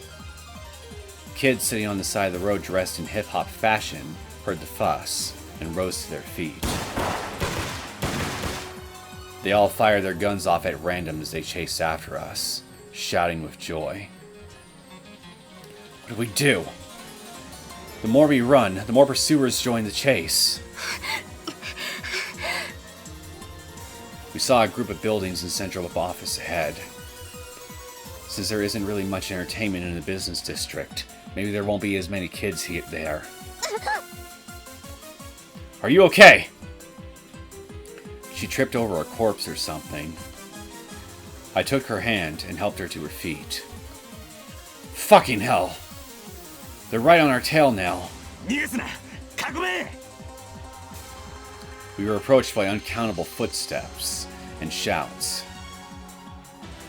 Kids sitting on the side of the road dressed in hip-hop fashion heard the fuss and rose to their feet. They all fired their guns off at random as they chased after us, shouting with joy. What do we do? The more we run, the more pursuers join the chase. We saw a group of buildings in Central Office ahead. Since there isn't really much entertainment in the business district, maybe there won't be as many kids there. Are you okay? She tripped over a corpse or something. I took her hand and helped her to her feet. Fucking hell! They're right on our tail now. We were approached by uncountable footsteps and shouts.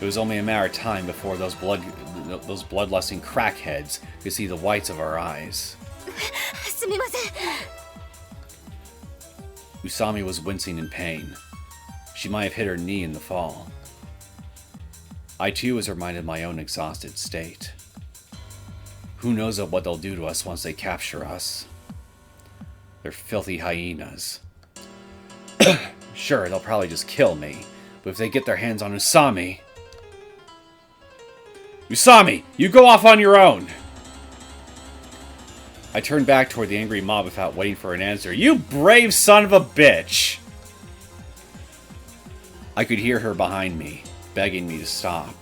It was only a matter of time before those bloodlusting crackheads could see the whites of our eyes. Usami was wincing in pain. She might have hit her knee in the fall. I too was reminded of my own exhausted state. Who knows what they'll do to us once they capture us? They're filthy hyenas. Sure, they'll probably just kill me, but if they get their hands on Usami... Usami, you go off on your own! I turned back toward the angry mob without waiting for an answer. You brave son of a bitch! I could hear her behind me, begging me to stop.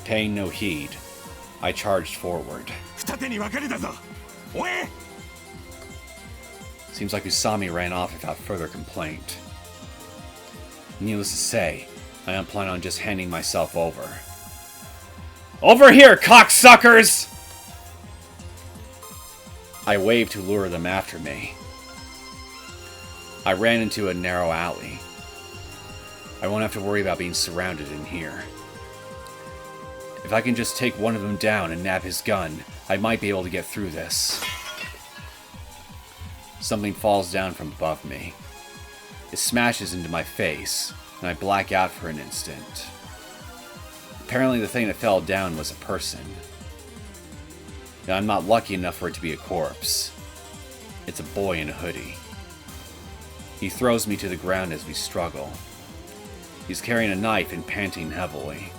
Paying no heed, I charged forward. Seems like Usami ran off without further complaint. Needless to say, I am planning on just handing myself over. Over here, cocksuckers! I waved to lure them after me. I ran into a narrow alley. I won't have to worry about being surrounded in here. If I can just take one of them down and nab his gun, I might be able to get through this. Something falls down from above me. It smashes into my face, and I black out for an instant. Apparently the thing that fell down was a person. Now, I'm not lucky enough for it to be a corpse. It's a boy in a hoodie. He throws me to the ground as we struggle. He's carrying a knife and panting heavily.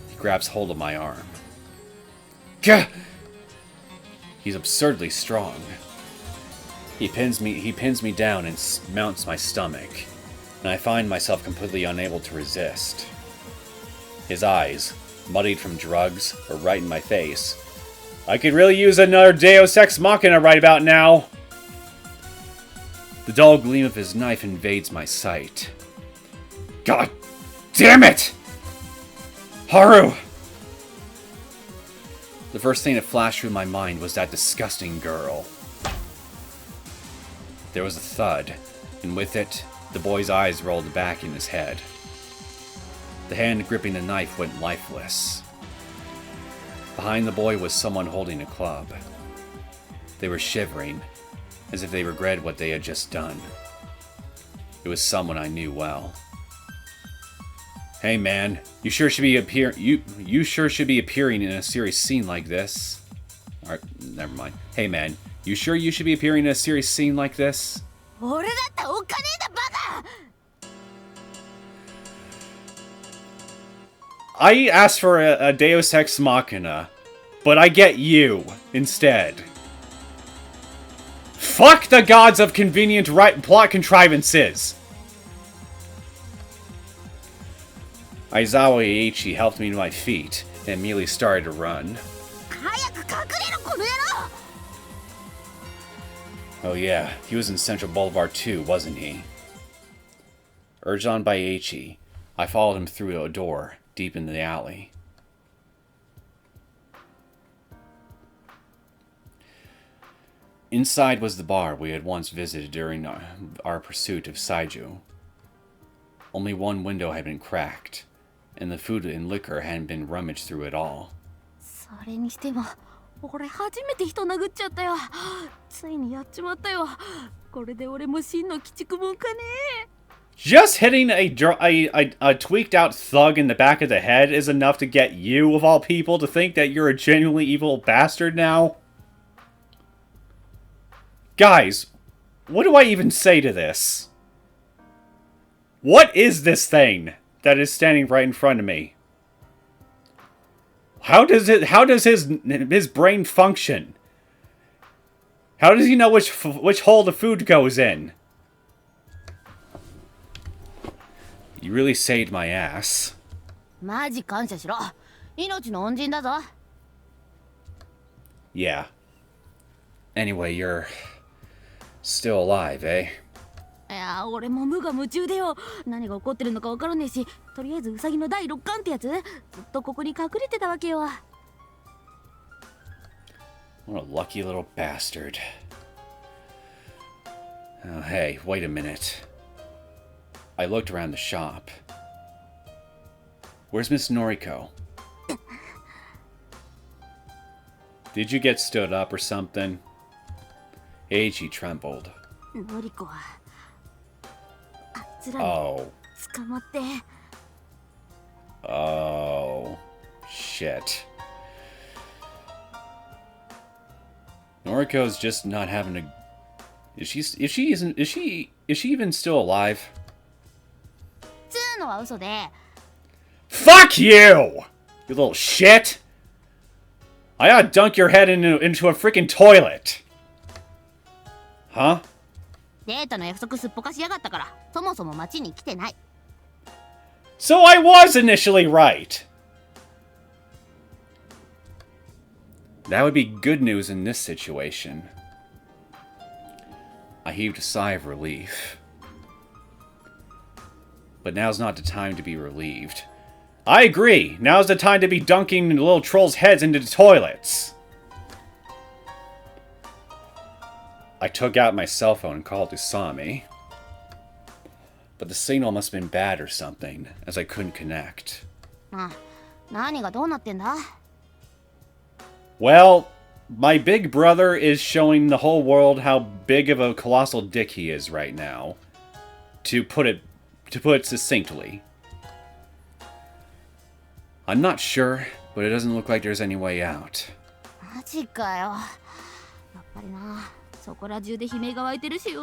He grabs hold of my arm. Gah! He's absurdly strong. He pins me down and mounts my stomach, and I find myself completely unable to resist. His eyes, muddied from drugs, are right in my face. I could really use another Deus Ex Machina right about now! The dull gleam of his knife invades my sight. God damn it! Haru! The first thing that flashed through my mind was that disgusting girl. There was a thud, and with it, the boy's eyes rolled back in his head. The hand gripping the knife went lifeless. Behind the boy was someone holding a club. They were shivering, as if they regretted what they had just done. It was someone I knew well. Hey man, you sure should be appearing in a serious scene like this. Alright, never mind. Hey man, you sure you should be appearing in a serious scene like this? I asked for a Deus Ex Machina, but I get you instead. Fuck the gods of convenient plot contrivances! Aizawa Eiichi helped me to my feet and immediately started to run. Oh yeah, he was in Central Boulevard too, wasn't he? Urged on by Eiichi, I followed him through a door deep in the alley. Inside was the bar we had once visited during our pursuit of Saiju. Only one window had been cracked, and the food and liquor hadn't been rummaged through at all. それにしても俺初めて人殴っちゃったよ。ついにやっちまったよ。これで俺も真の鬼畜もんかね。 Just hitting a tweaked out thug in the back of the head is enough to get you, of all people, to think that you're a genuinely evil bastard now? Guys, what do I even say to this? What is this thing that is standing right in front of me? How does his brain function? How does he know which hole the food goes in? You really saved my ass. マジ感謝しろ。命の恩人だぞ。Yeah. Anyway, you're still alive, eh? いや、俺も無我夢中でよ。何が起こってるのか分からねえし、とりあえずウサギの第6巻ってやつ、ずっとここに隠れてたわけよ。What a lucky little bastard. Oh, hey, wait a minute. I looked around the shop. Where's Miss Noriko? Did you get stood up or something? Eiji trembled. ノリコはあいつらに Oh. 捕まって。Oh. Shit. Noriko's just not having a... Is she even still alive? つーのは嘘で。Fuck you! You little shit! I ought to dunk your head into a freaking toilet! Huh? デートの約束すっぽかしやがったから、そもそも町に来てない。So I was initially right! That would be good news in this situation. I heaved a sigh of relief. But now's not the time to be relieved. I agree! Now's the time to be dunking the little trolls' heads into the toilets! I took out my cell phone and called Usami. But the signal must have been bad or something, as I couldn't connect. 何がどうなってんだ? Well, my big brother is showing the whole world how big of a colossal dick he is right now. To put it succinctly. I'm not sure, but it doesn't look like there's any way out. マジかよ。やっぱりな、そこら中で悲鳴が湧いてるしよ。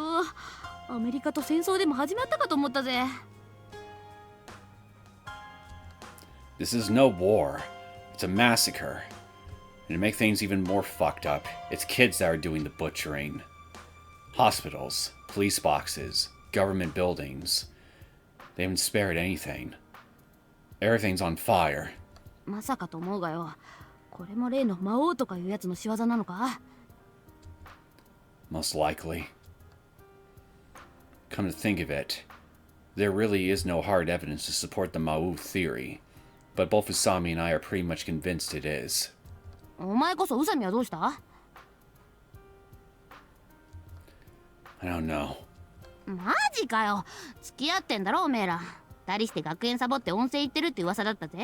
アメリカと戦争でも始まったかと思ったぜ。This is no war. It's a massacre. And to make things even more fucked up, it's kids that are doing the butchering. Hospitals, police boxes, government buildings. They haven't spared anything. Everything's on fire. まさかと思うがよ。これも例の魔王とかいうやつの仕業なのか? Most likely. Come to think of it, there really is no hard evidence to support the Maou theory, but both Usami and I are pretty much convinced it is. お前こそ宇佐美はどうした? I don't know. マジかよ。付き合ってんだろおめえら。二人して学園サボって温泉行ってるって噂だったぜ。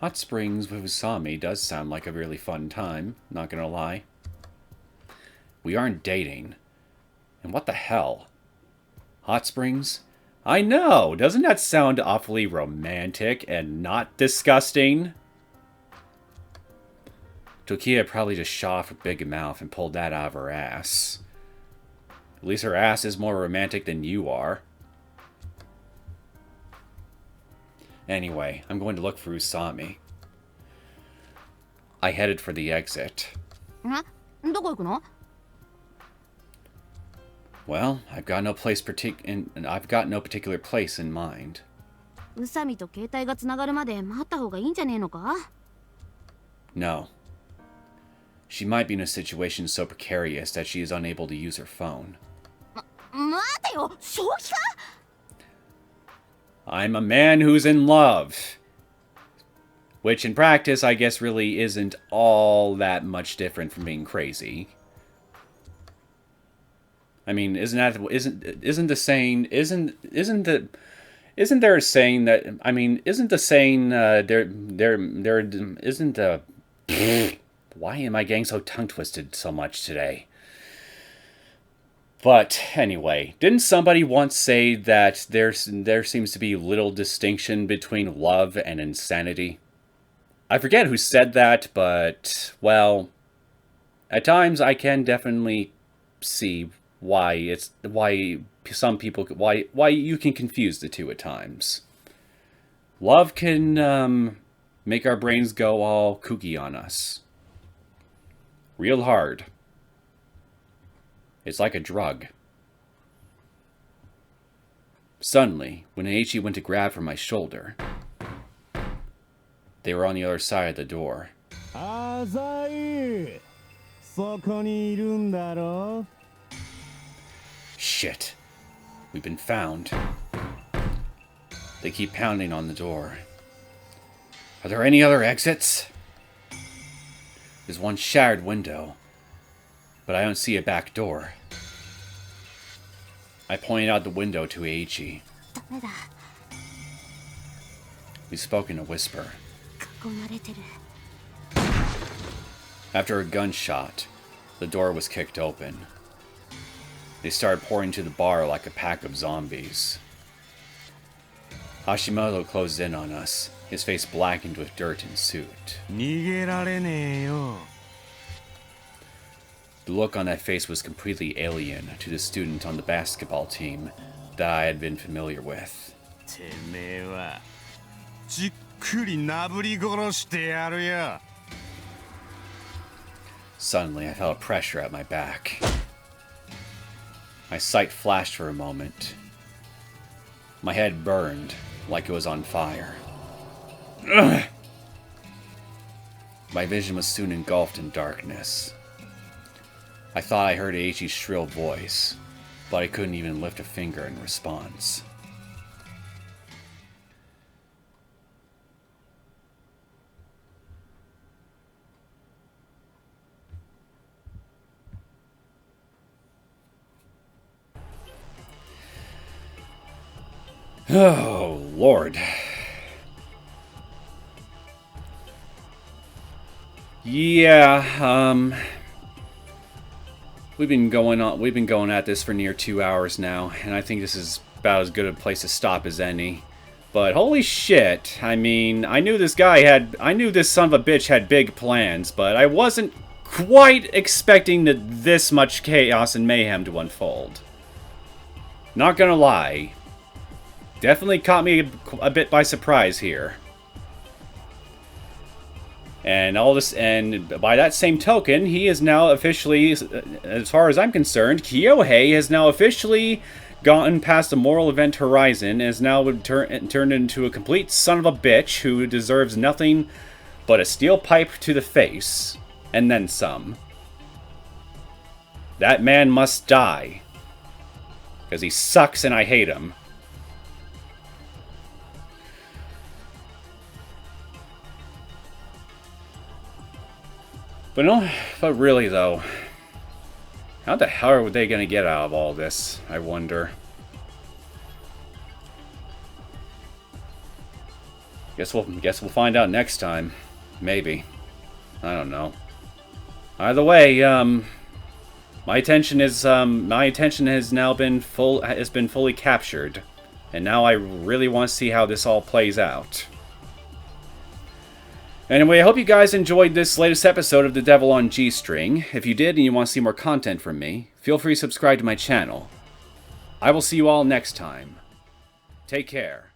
Hot Springs with Usami does sound like a really fun time, not gonna lie. We aren't dating. And what the hell? Hot Springs? I know! Doesn't that sound awfully romantic and not disgusting? Tokia probably just shot off her big mouth and pulled that out of her ass. At least her ass is more romantic than you are. Anyway, I'm going to look for Usami. I headed for the exit. どこ行くの? Well, I've got no particular place in mind. 宇佐美と携帯がつながるまで待った方がいいんじゃねえのか? No. She might be in a situation so precarious that she is unable to use her phone. 待てよ、正気か? I'm a man who's in love. Which in practice, I guess, really isn't all that much different from being crazy. I mean, isn't there a saying why am I getting so tongue twisted so much today? But anyway, didn't somebody once say that there seems to be little distinction between love and insanity? I forget who said that, but, well, at times I can definitely see why you can confuse the two at times. Love can make our brains go all kooky on us. Real hard. It's like a drug. Suddenly, when Eiichi went to grab for my shoulder, they were on the other side of the door. Shit. We've been found. They keep pounding on the door. Are there any other exits? There's one shattered window, but I don't see a back door. I pointed out the window to Eiichi. We spoke in a whisper. After a gunshot, the door was kicked open. They started pouring to the bar like a pack of zombies. Hashimoto closed in on us, his face blackened with dirt and soot. The look on that face was completely alien to the student on the basketball team that I had been familiar with. Suddenly, I felt a pressure at my back. My sight flashed for a moment. My head burned like it was on fire. Ugh. My vision was soon engulfed in darkness. I thought I heard Eiichi's shrill voice, but I couldn't even lift a finger in response. Oh, Lord. Yeah, we've been going at this for near 2 hours now, and I think this is about as good a place to stop as any. But holy shit, I mean, I knew this son of a bitch had big plans, but I wasn't quite expecting this much chaos and mayhem to unfold. Not gonna lie. Definitely caught me a bit by surprise here. And all this, and by that same token, he is now officially, as far as I'm concerned, Kyohei has now officially gotten past the moral event horizon and is now turned into a complete son of a bitch who deserves nothing but a steel pipe to the face, and then some. That man must die. Because he sucks and I hate him. But really though, how the hell are they gonna get out of all this, I wonder? Guess we'll find out next time. Maybe. I don't know. Either way, my attention has now been fully captured. And now I really want to see how this all plays out. Anyway, I hope you guys enjoyed this latest episode of The Devil on G-String. If you did and you want to see more content from me, feel free to subscribe to my channel. I will see you all next time. Take care.